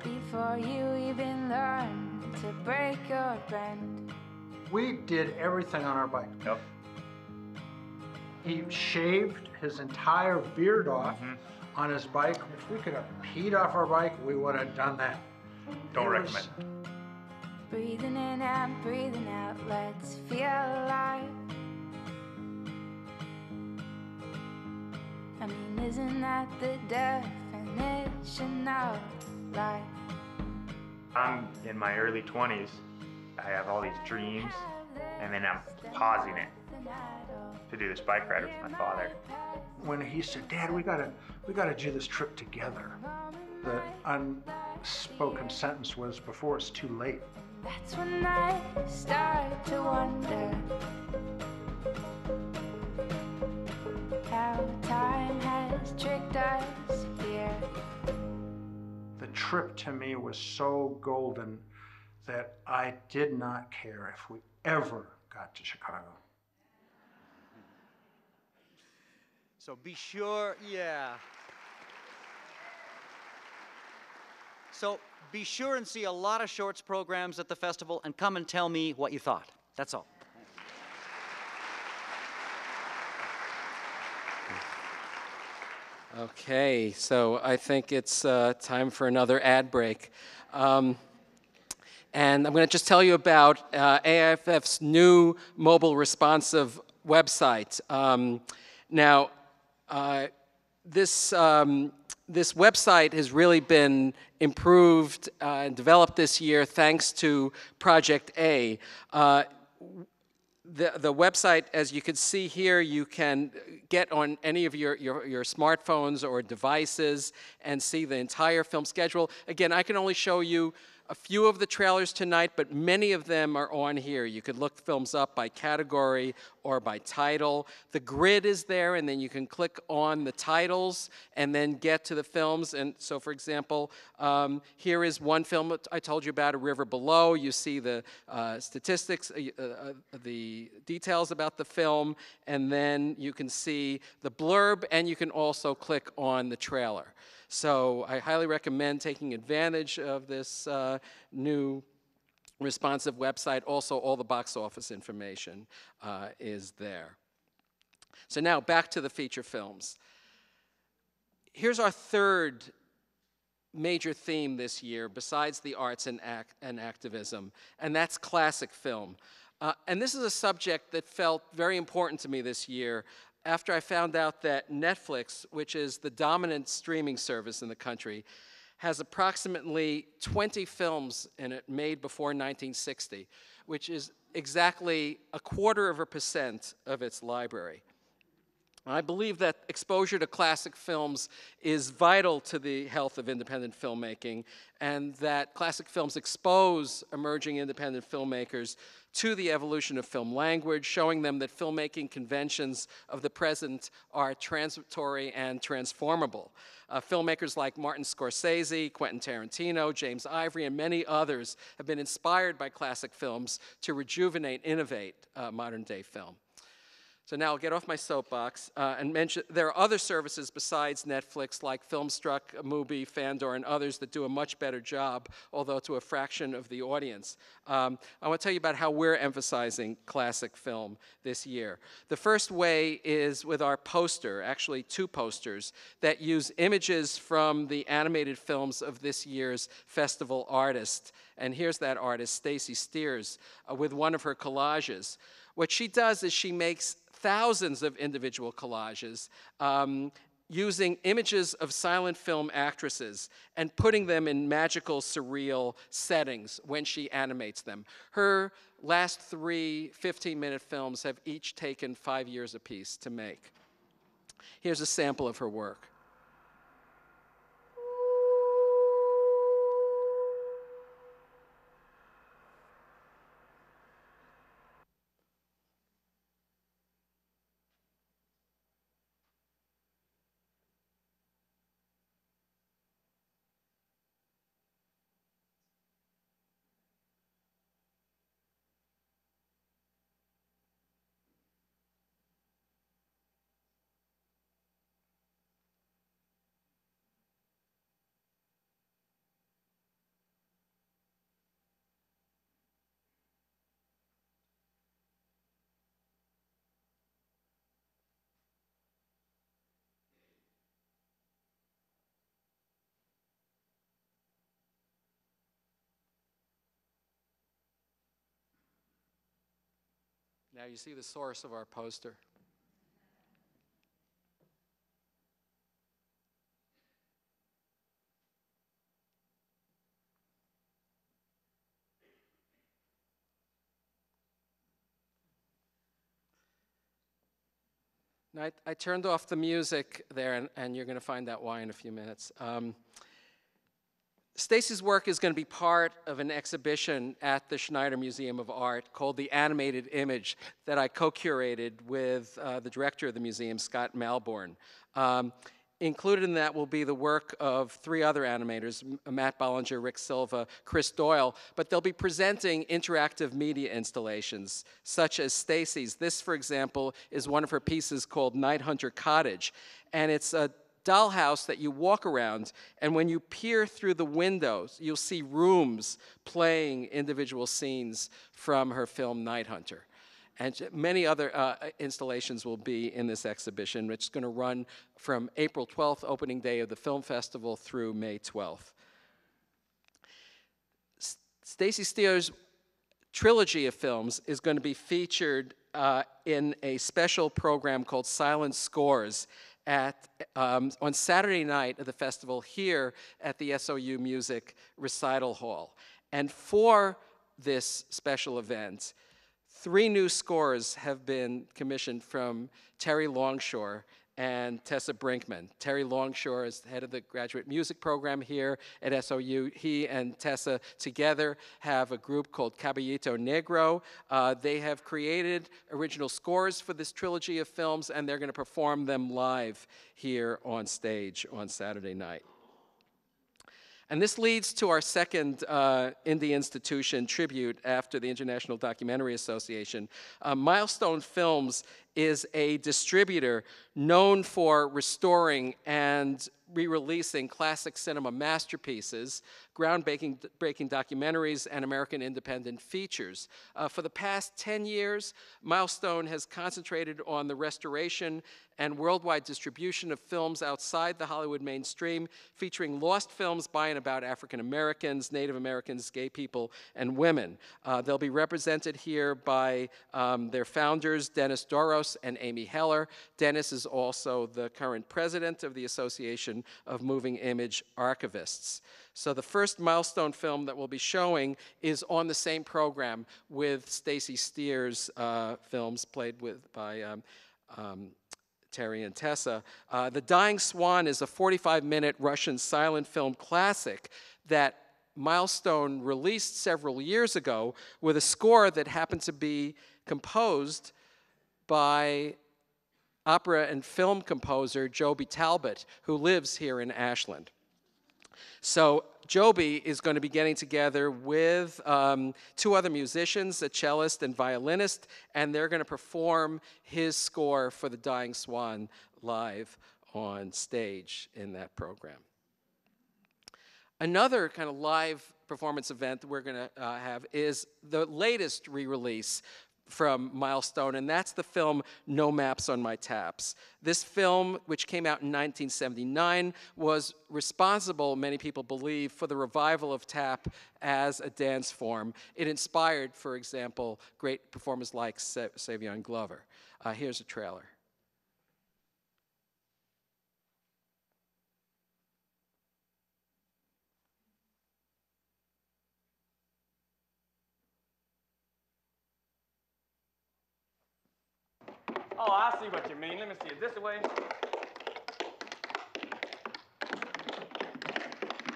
Before you even learn to break or bend. We did everything on our bike. Yep. He shaved his entire beard off on his bike. If we could have peed off our bike, we would have done that. Don't recommend. Breathing in and breathing out, let's feel alive. I mean, isn't that the definition of life? I'm in my early 20s. I have all these dreams, and then I'm pausing it to do this bike ride with my father. When he said, "Dad, we gotta do this trip together," the unspoken sentence was, "Before it's too late." That's when I start to wonder how time has tricked us here. The trip to me was so golden that I did not care if we ever got to Chicago. So be sure, yeah. So be sure and see a lot of shorts programs at the festival and come and tell me what you thought. That's all. Okay, so I think it's time for another ad break. And I'm going to just tell you about AIFF's new mobile responsive website. Now, this website has really been improved and developed this year thanks to Project A. The website, as you can see here, you can get on any of your smartphones or devices and see the entire film schedule. Again, I can only show you a few of the trailers tonight, but many of them are on here. You could look films up by category or by title. The grid is there, and then you can click on the titles and then get to the films. And so, for example, here is one film that I told you about, A River Below. You see the statistics, the details about the film, and then you can see the blurb, and you can also click on the trailer. So I highly recommend taking advantage of this new responsive website. Also, all the box office information is there. So now back to the feature films. Here's our third major theme this year, besides the arts and activism, and that's classic film. And this is a subject that felt very important to me this year after I found out that Netflix, which is the dominant streaming service in the country, has approximately 20 films in it made before 1960, which is exactly 0.25% of its library. I believe that exposure to classic films is vital to the health of independent filmmaking, and that classic films expose emerging independent filmmakers to the evolution of film language, showing them that filmmaking conventions of the present are transitory and transformable. Filmmakers like Martin Scorsese, Quentin Tarantino, James Ivory, and many others have been inspired by classic films to rejuvenate, innovate modern-day film. So now I'll get off my soapbox and mention there are other services besides Netflix like Filmstruck, Mubi, Fandor, and others that do a much better job, although to a fraction of the audience. I want to tell you about how we're emphasizing classic film this year. The first way is with our poster, actually 2 posters, that use images from the animated films of this year's festival artist. And here's that artist, Stacey Steers, with one of her collages. What she does is she makes thousands of individual collages using images of silent film actresses and putting them in magical, surreal settings when she animates them. Her last 3 15-minute films have each taken 5 years apiece to make. Here's a sample of her work. Now you see the source of our poster. Now, I turned off the music there, and you're going to find out why in a few minutes. Stacy's work is going to be part of an exhibition at the Schneider Museum of Art called The Animated Image that I co-curated with the director of the museum, Scott Malborn. Included in that will be the work of 3 other animators, Matt Bollinger, Rick Silva, Chris Doyle, but they'll be presenting interactive media installations, such as Stacy's. This, for example, is one of her pieces called Night Hunter Cottage, and it's a dollhouse that you walk around, and when you peer through the windows, you'll see rooms playing individual scenes from her film Night Hunter. And many other installations will be in this exhibition, which is going to run from April 12th, opening day of the film festival, through May 12th. Stacy Steer's trilogy of films is going to be featured in a special program called Silent Scores on Saturday night of the festival here at the SOU Music Recital Hall. And for this special event, 3 new scores have been commissioned from Terry Longshore and Tessa Brinkman. Terry Longshore is the head of the graduate music program here at SOU. He and Tessa together have a group called Caballito Negro. They have created original scores for this trilogy of films, and they're going to perform them live here on stage on Saturday night. And this leads to our second Indie Institution tribute after the International Documentary Association. Milestone Films is a distributor known for restoring and re-releasing classic cinema masterpieces, groundbreaking documentaries, and American independent features. For the past 10 years, Milestone has concentrated on the restoration and worldwide distribution of films outside the Hollywood mainstream, featuring lost films by and about African Americans, Native Americans, gay people, and women. They'll be represented here by their founders, Dennis Doros and Amy Heller. Dennis is also the current president of the Association of Moving Image Archivists. So the first Milestone film that we'll be showing is on the same program with Stacy Steer's films played by Terry and Tessa. The Dying Swan is a 45-minute Russian silent film classic that Milestone released several years ago with a score that happened to be composed by opera and film composer Joby Talbot, who lives here in Ashland. So Joby is going to be getting together with 2 other musicians, a cellist and violinist, and they're going to perform his score for The Dying Swan live on stage in that program. Another kind of live performance event that we're going to have is the latest re-release from Milestone, and that's the film No Maps on My Taps. This film, which came out in 1979, was responsible, many people believe, for the revival of tap as a dance form. It inspired, for example, great performers like Savion Glover. Here's a trailer. Oh, I see what you mean. Let me see. Is this the way?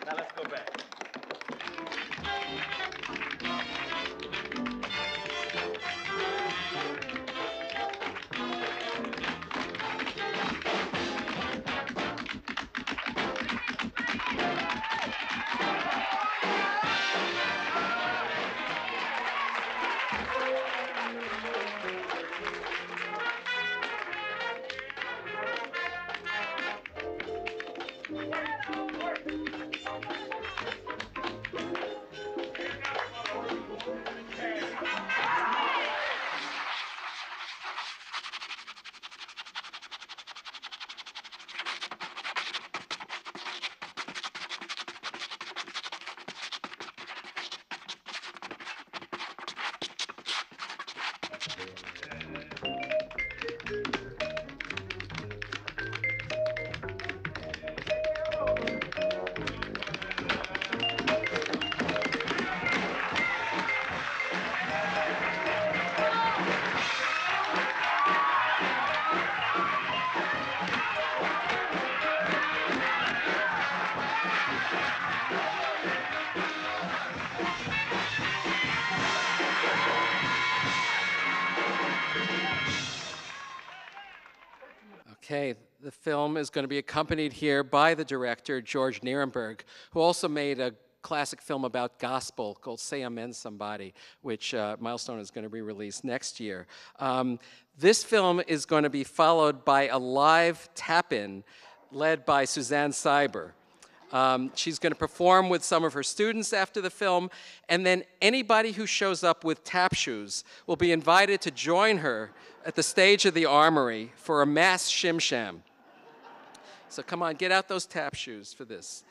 Now let's go back. Okay, the film is going to be accompanied here by the director, George Nierenberg, who also made a classic film about gospel called Say Amen Somebody, which Milestone is going to be released next year. This film is going to be followed by a live tap-in led by Suzanne Seiber. She's going to perform with some of her students after the film, and then anybody who shows up with tap shoes will be invited to join her at the stage of the Armory for a mass shim-sham. So come on, get out those tap shoes for this.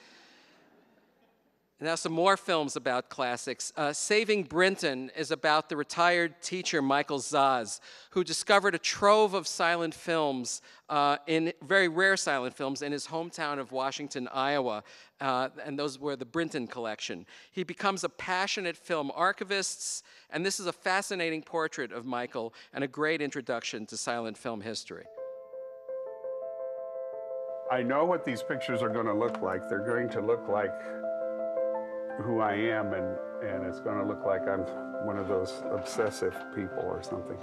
Now some more films about classics. Saving Brinton is about the retired teacher Michael Zaz, who discovered a trove of silent films, very rare silent films, in his hometown of Washington, Iowa, and those were the Brinton collection. He becomes a passionate film archivist, and this is a fascinating portrait of Michael and a great introduction to silent film history. I know what these pictures are going to look like. They're going to look like who I am, and it's going to look like I'm one of those obsessive people or something.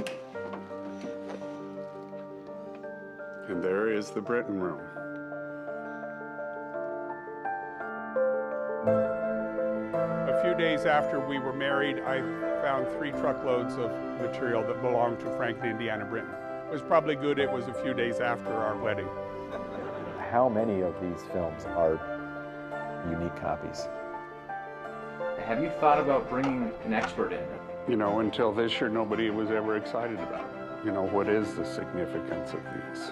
And there is the Brinton room. A few days after we were married, I found 3 truckloads of material that belonged to Frank and Indiana Brinton. It was probably good it was a few days after our wedding. How many of these films are unique copies? Have you thought about bringing an expert in? You know, until this year, nobody was ever excited about it. You know, what is the significance of these?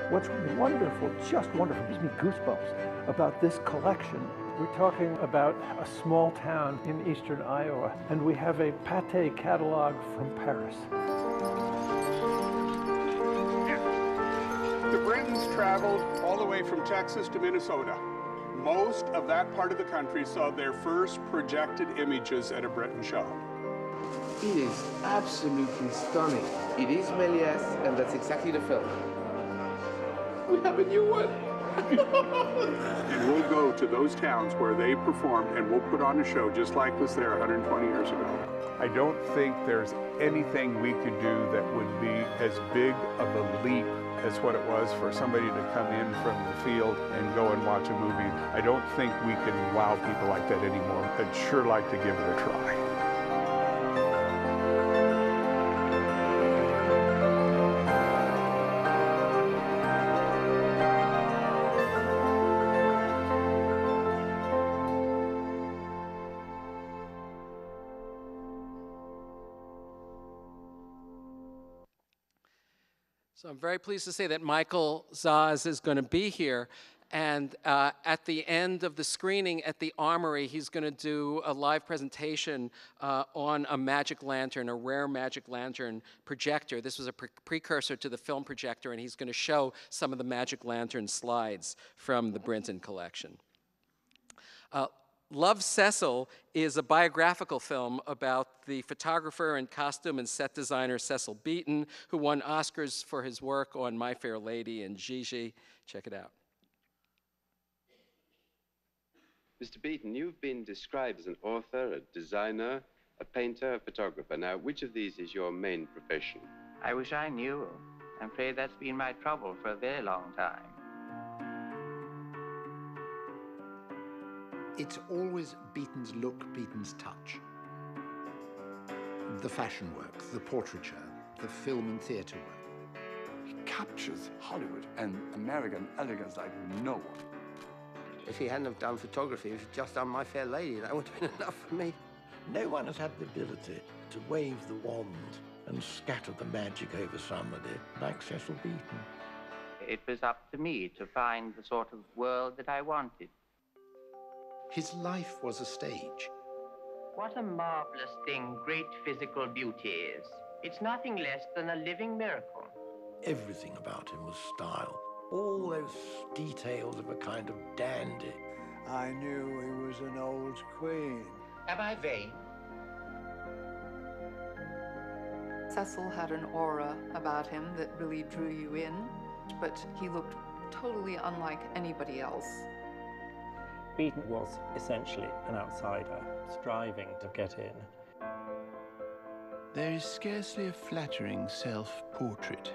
What's wonderful, just wonderful, gives me goosebumps about this collection. We're talking about a small town in eastern Iowa, and we have a pâté catalog from Paris. The Brintons traveled all the way from Texas to Minnesota. Most of that part of the country saw their first projected images at a Brinton show. It is absolutely stunning. It is Méliès, and that's exactly the film. We have a new one. And we'll go to those towns where they performed, and we'll put on a show just like was there 120 years ago. I don't think there's anything we could do that would be as big of a leap as what it was for somebody to come in from the field and go and watch a movie. I don't think we can wow people like that anymore. I'd sure like to give it a try. So I'm very pleased to say that Michael Zaz is going to be here, and at the end of the screening at the Armory, he's going to do a live presentation on a magic lantern, a rare magic lantern projector. This was a precursor to the film projector, and he's going to show some of the magic lantern slides from the Brinton collection. Love, Cecil is a biographical film about the photographer and costume and set designer Cecil Beaton, who won Oscars for his work on My Fair Lady and Gigi. Check it out. Mr. Beaton, you've been described as an author, a designer, a painter, a photographer. Now, which of these is your main profession? I wish I knew. I'm afraid that's been my trouble for a very long time. It's always Beaton's look, Beaton's touch. The fashion work, the portraiture, the film and theatre work. He captures Hollywood and American elegance like no one. If he hadn't have done photography, if he'd just done My Fair Lady, that would have been enough for me. No one has had the ability to wave the wand and scatter the magic over somebody like Cecil Beaton. It was up to me to find the sort of world that I wanted. His life was a stage. What a marvelous thing great physical beauty is. It's nothing less than a living miracle. Everything about him was style. All those details of a kind of dandy. I knew he was an old queen. Am I vain? Cecil had an aura about him that really drew you in, but he looked totally unlike anybody else. Beaton was essentially an outsider, striving to get in. There is scarcely a flattering self-portrait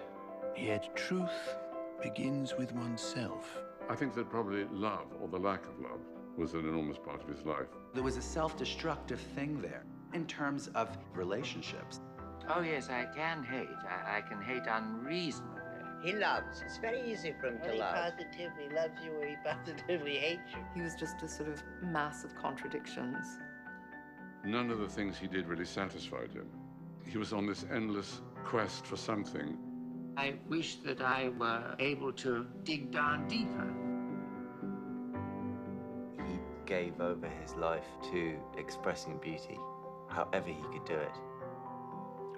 Yet truth begins with oneself. I think that probably love, or the lack of love, was an enormous part of his life. There was a self-destructive thing there in terms of relationships. Oh, yes, I can hate. I can hate unreasonably. He loves. It's very easy for him to love. He positively loves you or he positively hates you. He was just a sort of mass of contradictions. None of the things he did really satisfied him. He was on this endless quest for something. I wish that I were able to dig down deeper. He gave over his life to expressing beauty, however he could do it.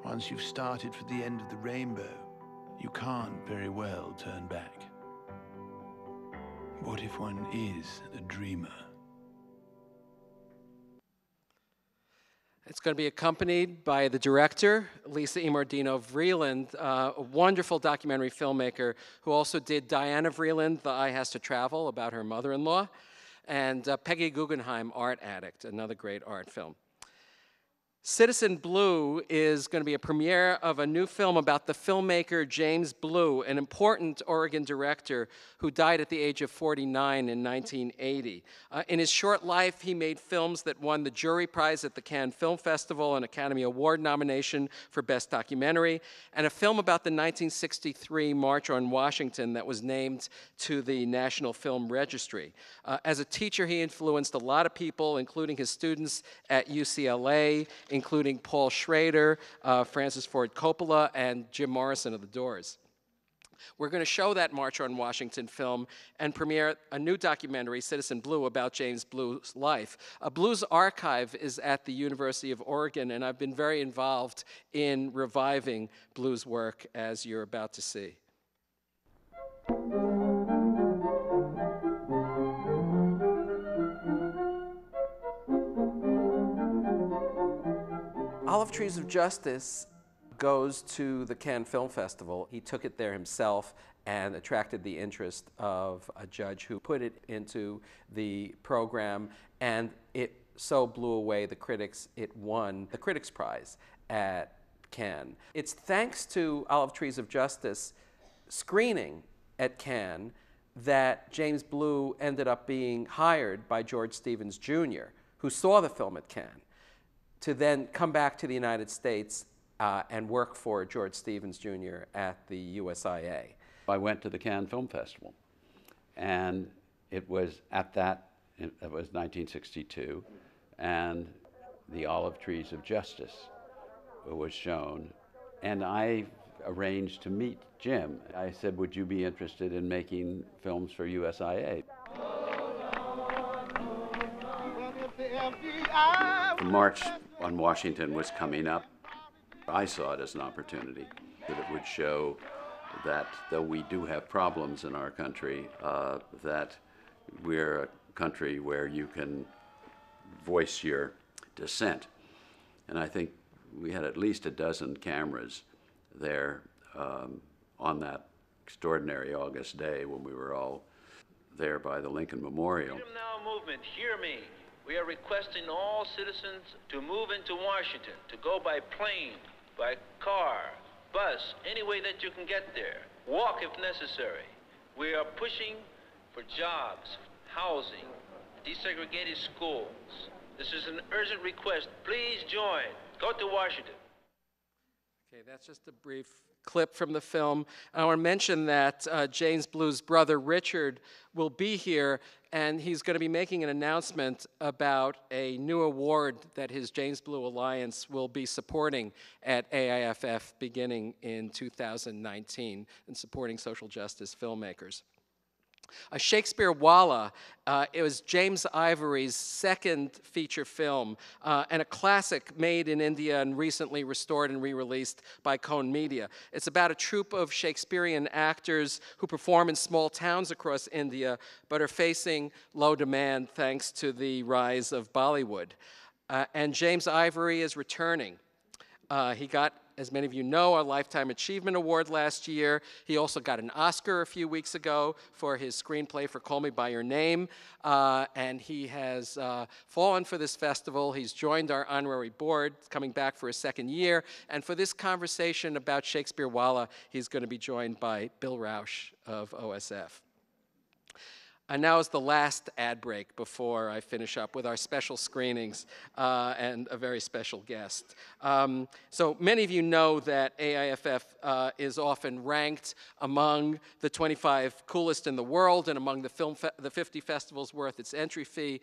Once you've started for the end of the rainbow, you can't very well turn back. What if one is a dreamer? It's going to be accompanied by the director, Lisa Imordino Vreeland, a wonderful documentary filmmaker who also did Diana Vreeland, The Eye Has to Travel, about her mother-in-law, and Peggy Guggenheim, Art Addict, another great art film. Citizen Blue is going to be a premiere of a new film about the filmmaker James Blue, an important Oregon director who died at the age of 49 in 1980. In his short life, he made films that won the Jury Prize at the Cannes Film Festival, an Academy Award nomination for Best Documentary, and a film about the 1963 March on Washington that was named to the National Film Registry. As a teacher, he influenced a lot of people, including his students at UCLA, including Paul Schrader, Francis Ford Coppola, and Jim Morrison of The Doors. We're going to show that March on Washington film and premiere a new documentary, Citizen Blue, about James Blue's life. Blue's archive is at the University of Oregon, and I've been very involved in reviving Blue's work, as you're about to see. Olive Trees of Justice goes to the Cannes Film Festival. He took it there himself and attracted the interest of a judge who put it into the program, and it so blew away the critics, it won the Critics' Prize at Cannes. It's thanks to Olive Trees of Justice screening at Cannes that James Blue ended up being hired by George Stevens Jr., who saw the film at Cannes, to then come back to the United States and work for George Stevens Jr. at the USIA. I went to the Cannes Film Festival, and it was at that, it was 1962, and the Olive Trees of Justice was shown, and I arranged to meet Jim. I said, would you be interested in making films for USIA? The March on Washington was coming up. I saw it as an opportunity, that it would show that though we do have problems in our country, that we're a country where you can voice your dissent. And I think we had at least a dozen cameras there on that extraordinary August day when we were all there by the Lincoln Memorial. Freedom Now movement, hear me. We are requesting all citizens to move into Washington, to go by plane, by car, bus, any way that you can get there. Walk if necessary. We are pushing for jobs, housing, desegregated schools. This is an urgent request. Please join. Go to Washington. Okay, that's just a brief clip from the film. I want to mention that James Blue's brother Richard will be here, and he's going to be making an announcement about a new award that his James Blue Alliance will be supporting at AIFF beginning in 2019 and supporting social justice filmmakers. Shakespeare Walla, it was James Ivory's second feature film and a classic made in India and recently restored and re-released by Cone Media. It's about a troupe of Shakespearean actors who perform in small towns across India but are facing low demand thanks to the rise of Bollywood. And James Ivory is returning. He got as many of you know, a Lifetime Achievement Award last year. He also got an Oscar a few weeks ago for his screenplay for Call Me By Your Name, and he has fallen for this festival. He's joined our honorary board, coming back for a second year, and for this conversation about Shakespeare Walla, he's going to be joined by Bill Rausch of OSF. And now is the last ad break before I finish up with our special screenings and a very special guest. So many of you know that AIFF is often ranked among the 25 coolest in the world and among the 50 festivals worth its entry fee.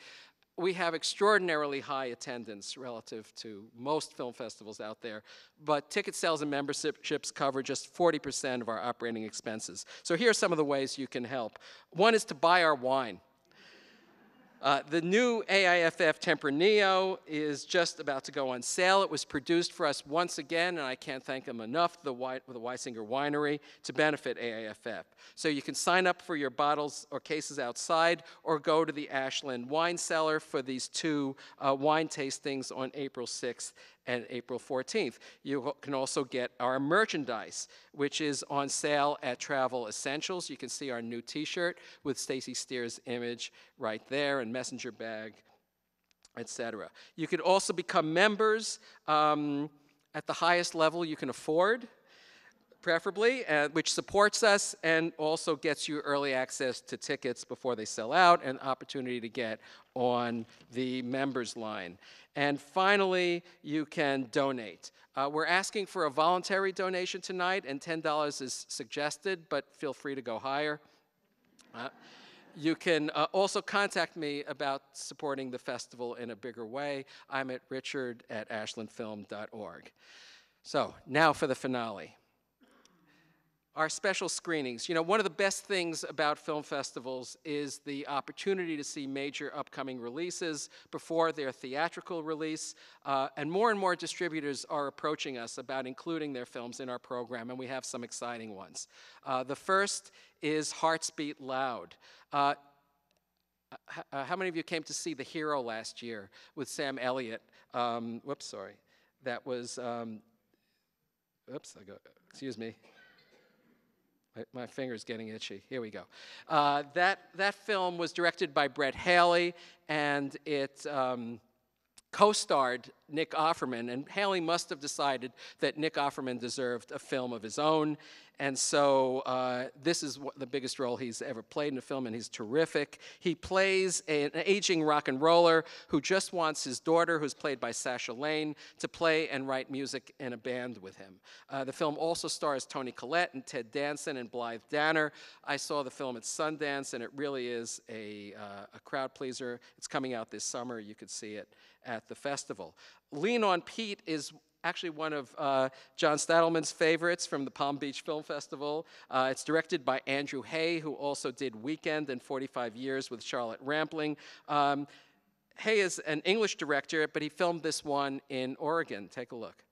We have extraordinarily high attendance relative to most film festivals out there, but ticket sales and memberships cover just 40% of our operating expenses. So here are some of the ways you can help. One is to buy our wine. The new AIFF Tempranillo is just about to go on sale. It was produced for us once again, and I can't thank them enough, the Weisinger Winery, to benefit AIFF. So you can sign up for your bottles or cases outside, or go to the Ashland Wine Cellar for these two wine tastings on April 6th and April 14th. You can also get our merchandise, which is on sale at Travel Essentials. You can see our new t-shirt with Stacey Steer's image right there, and messenger bag, etc. You could also become members at the highest level you can afford, preferably, which supports us and also gets you early access to tickets before they sell out and opportunity to get on the members line. And finally, you can donate. We're asking for a voluntary donation tonight, and $10 is suggested, but feel free to go higher. You can also contact me about supporting the festival in a bigger way. I'm at richard@ashlandfilm.org. So now for the finale. Our special screenings. You know, one of the best things about film festivals is the opportunity to see major upcoming releases before their theatrical release, and more distributors are approaching us about including their films in our program, and we have some exciting ones. The first is Hearts Beat Loud. How many of you came to see The Hero last year with Sam Elliott? Whoops, sorry. That was, excuse me. My finger's getting itchy. Here we go. That film was directed by Brett Haley, and it co-starred Nick Offerman, and Haley must have decided that Nick Offerman deserved a film of his own, and so this is the biggest role he's ever played in a film, and he's terrific. He plays an aging rock and roller who just wants his daughter, who's played by Sasha Lane, to play and write music in a band with him. The film also stars Toni Collette and Ted Danson and Blythe Danner. I saw the film at Sundance, and it really is a crowd pleaser. It's coming out this summer. You could see it at the festival. Lean on Pete is actually one of John Stadelman's favorites from the Palm Beach Film Festival. It's directed by Andrew Hay, who also did Weekend and 45 Years with Charlotte Rampling. Hay is an English director, but he filmed this one in Oregon. Take a look.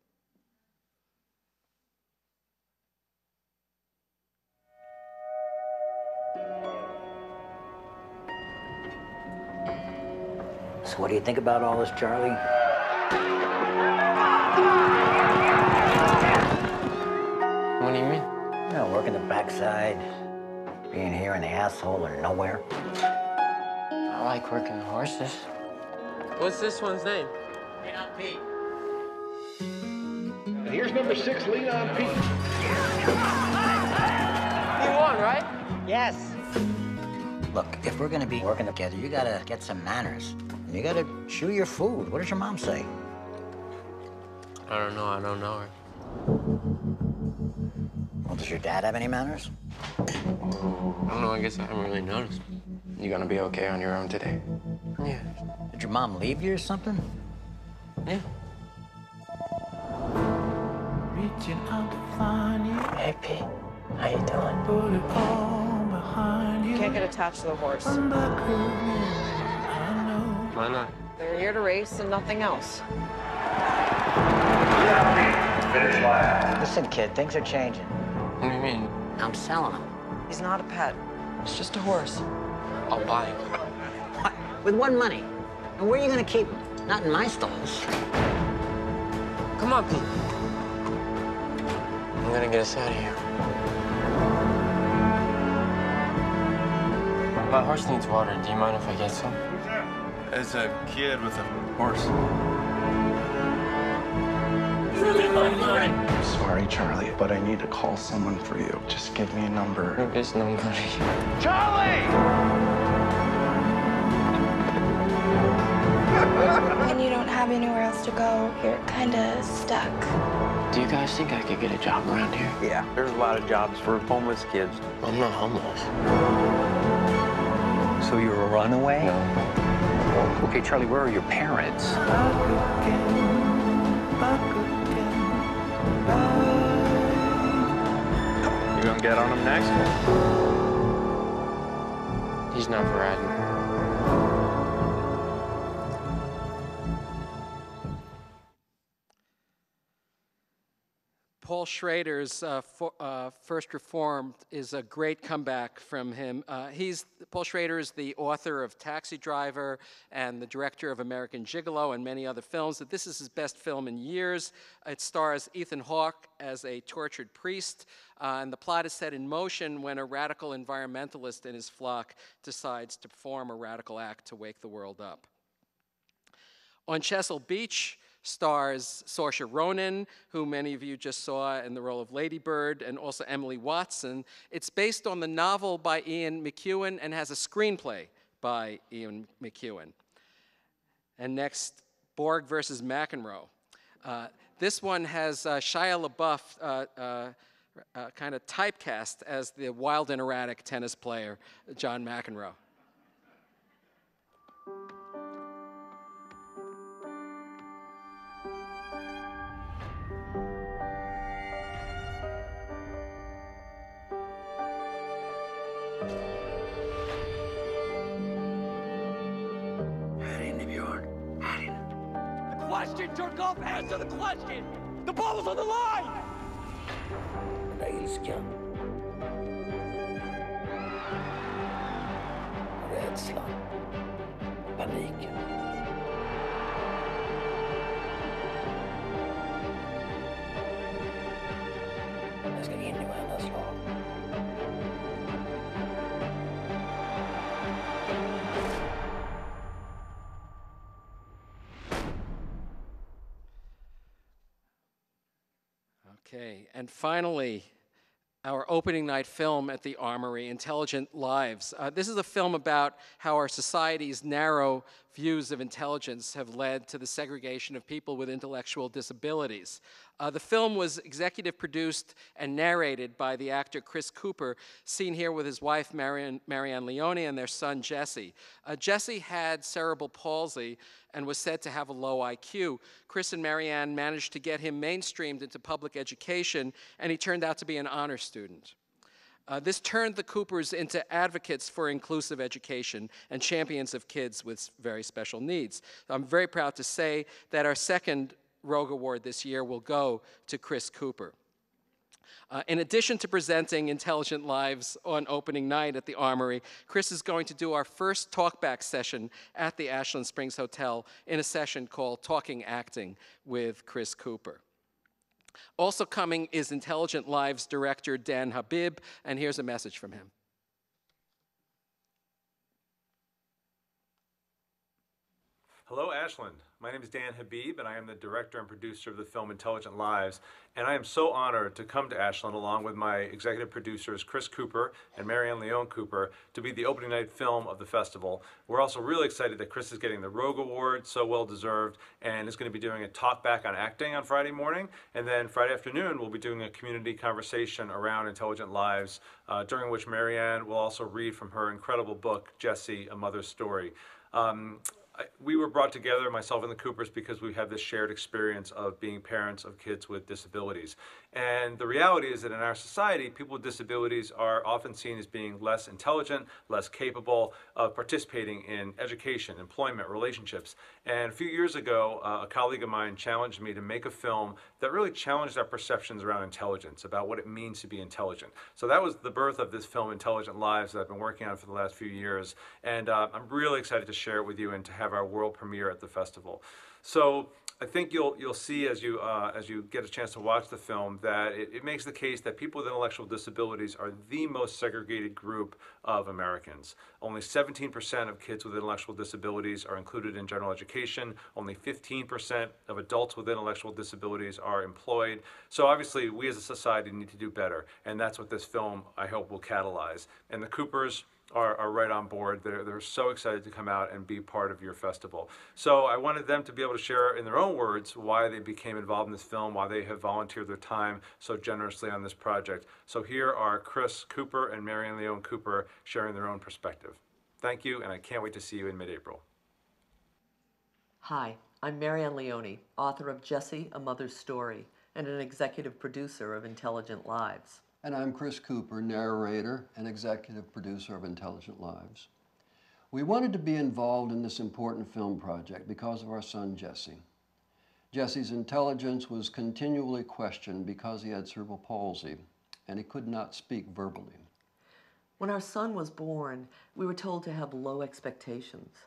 So what do you think about all this, Charlie? What do you mean? You know, working the backside, being here in the asshole of nowhere. I like working the horses. What's this one's name? Lean on Pete. And here's number 6, Lean on Pete. You won, right? Yes. Look, if we're gonna be working together, you gotta get some manners. And you gotta chew your food. What does your mom say? I don't know her. Well, does your dad have any manners? I don't know, I guess I haven't really noticed. You gonna be okay on your own today? Yeah. Did your mom leave you or something? Yeah. Reaching out to find you. Hey, Pete. How you doing? Put it all behind you. You can't get attached to the horse. Why not? They're here to race and nothing else. Finish line. Listen, kid, things are changing. What do you mean? I'm selling him. He's not a pet. It's just a horse. I'll buy him. What? With what money? And where are you gonna keep him? Not in my stalls. Come on, Pete. I'm gonna get us out of here. My horse needs water. Do you mind if I get some? As a kid with a horse. I'm sorry, Charlie, but I need to call someone for you. Just give me a number. There is nobody. Charlie! When you don't have anywhere else to go, you're kind of stuck. Do you guys think I could get a job around here? Yeah, there's a lot of jobs for homeless kids. I'm not homeless. So you're a runaway? No. Okay, Charlie, where are your parents? You gonna get on him next? He's not for riding. Paul Schrader's First Reformed is a great comeback from him. Paul Schrader is the author of Taxi Driver and the director of American Gigolo and many other films. This is his best film in years. It stars Ethan Hawke as a tortured priest, and the plot is set in motion when a radical environmentalist and his flock decides to perform a radical act to wake the world up. On Chesil Beach stars Saoirse Ronan, who many of you just saw in the role of Lady Bird, and also Emily Watson. It's based on the novel by Ian McEwan and has a screenplay by Ian McEwan. And next, Borg versus McEnroe. This one has Shia LaBeouf kind of typecast as the wild and erratic tennis player, John McEnroe. Question, jerk off, answer the question! The ball was on the line! Ilskan. Rädslan. Paniken. Jag ska in i varandras lag. Okay, and finally, our opening night film at the Armory, Intelligent Lives. This is a film about how our society's narrow views of intelligence have led to the segregation of people with intellectual disabilities. The film was executive produced and narrated by the actor Chris Cooper, seen here with his wife Marianne Leone and their son Jesse. Jesse had cerebral palsy and was said to have a low IQ. Chris and Marianne managed to get him mainstreamed into public education, and he turned out to be an honor student. This turned the Coopers into advocates for inclusive education and champions of kids with very special needs. I'm very proud to say that our second Rogue Award this year will go to Chris Cooper. In addition to presenting Intelligent Lives on opening night at the Armory, Chris is going to do our first talkback session at the Ashland Springs Hotel in a session called Talking Acting with Chris Cooper. Also coming is Intelligent Lives director Dan Habib, and here's a message from him. Hello, Ashland. My name is Dan Habib, and I am the director and producer of the film Intelligent Lives. And I am so honored to come to Ashland along with my executive producers, Chris Cooper and Marianne Leone Cooper, to be the opening night film of the festival. We're also really excited that Chris is getting the Rogue Award, so well deserved, and is going to be doing a talk back on acting on Friday morning. And then Friday afternoon, we'll be doing a community conversation around Intelligent Lives, during which Marianne will also read from her incredible book, Jessie, A Mother's Story. We were brought together, myself and the Coopers, because we have this shared experience of being parents of kids with disabilities. And the reality is that in our society, people with disabilities are often seen as being less intelligent, less capable of participating in education, employment, relationships. And a few years ago, a colleague of mine challenged me to make a film that really challenged our perceptions around intelligence, about what it means to be intelligent. So that was the birth of this film, Intelligent Lives, that I've been working on for the last few years. And I'm really excited to share it with you and to have our world premiere at the festival. So I think you'll see as you get a chance to watch the film that it makes the case that people with intellectual disabilities are the most segregated group of Americans. Only 17% of kids with intellectual disabilities are included in general education. Only 15% of adults with intellectual disabilities are employed. So obviously we as a society need to do better, and that's what this film, I hope, will catalyze. And the Coopers are right on board. They're so excited to come out and be part of your festival. So I wanted them to be able to share in their own words why they became involved in this film, why they have volunteered their time so generously on this project. So here are Chris Cooper and Marianne Leone Cooper sharing their own perspective. Thank you, and I can't wait to see you in mid-April. Hi, I'm Marianne Leone, author of Jessie, A Mother's Story, and an executive producer of Intelligent Lives. And I'm Chris Cooper, narrator and executive producer of Intelligent Lives. We wanted to be involved in this important film project because of our son, Jesse. Jesse's intelligence was continually questioned because he had cerebral palsy, and he could not speak verbally. When our son was born, we were told to have low expectations.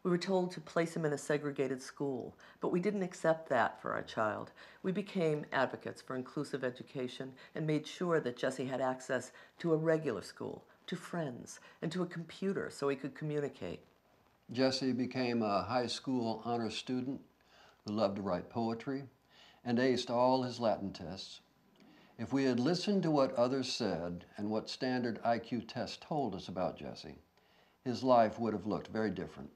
We were told to place him in a segregated school, but we didn't accept that for our child. We became advocates for inclusive education and made sure that Jesse had access to a regular school, to friends, and to a computer so he could communicate. Jesse became a high school honor student who loved to write poetry and aced all his Latin tests. If we had listened to what others said and what standard IQ tests told us about Jesse, his life would have looked very different.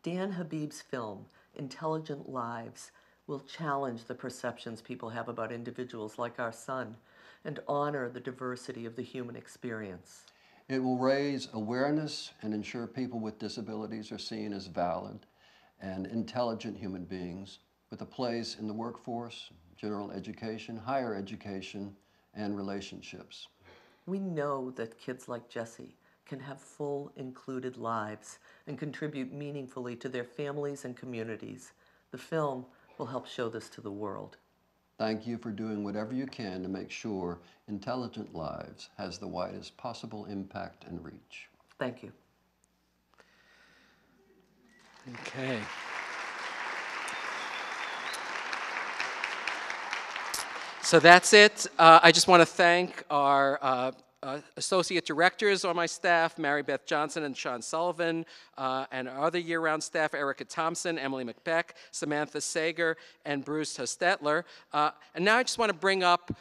Dan Habib's film, Intelligent Lives, will challenge the perceptions people have about individuals like our son and honor the diversity of the human experience. It will raise awareness and ensure people with disabilities are seen as valid and intelligent human beings with a place in the workforce, general education, higher education, and relationships. We know that kids like Jesse can have full, included lives and contribute meaningfully to their families and communities. The film will help show this to the world. Thank you for doing whatever you can to make sure Intelligent Lives has the widest possible impact and reach. Thank you. Okay. So that's it. I just want to thank our associate directors on my staff, Mary Beth Johnson and Sean Sullivan, and our other year-round staff, Erica Thompson, Emily McBeck, Samantha Sager, and Bruce Hostetler. And now I just want to bring up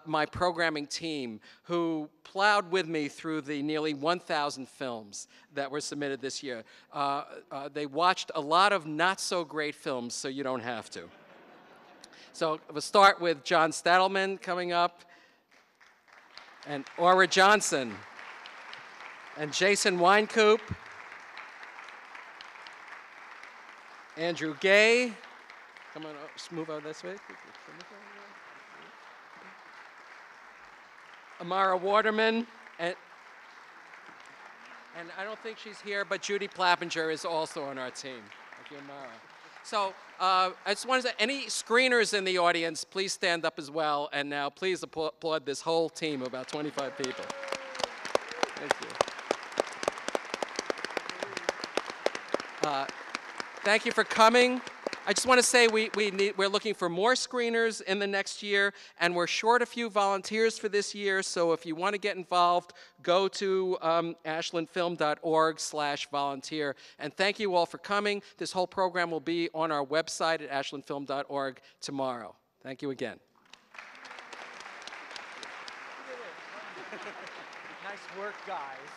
my programming team who plowed with me through the nearly 1,000 films that were submitted this year. They watched a lot of not-so-great films, so you don't have to. So we'll start with John Stadelman coming up, and Aura Johnson, and Jason Weinkoop, Andrew Gay. Come on, just move over this way. Amara Waterman, and I don't think she's here, but Judy Plappinger is also on our team. Thank you, Amara. So I just want to say, any screeners in the audience, please stand up as well. And now please applaud this whole team of about 25 people. Thank you. Thank you for coming. I just want to say we're looking for more screeners in the next year, and we're short a few volunteers for this year, so if you want to get involved, go to ashlandfilm.org/volunteer. And thank you all for coming. This whole program will be on our website at ashlandfilm.org tomorrow. Thank you again. Nice work, guys.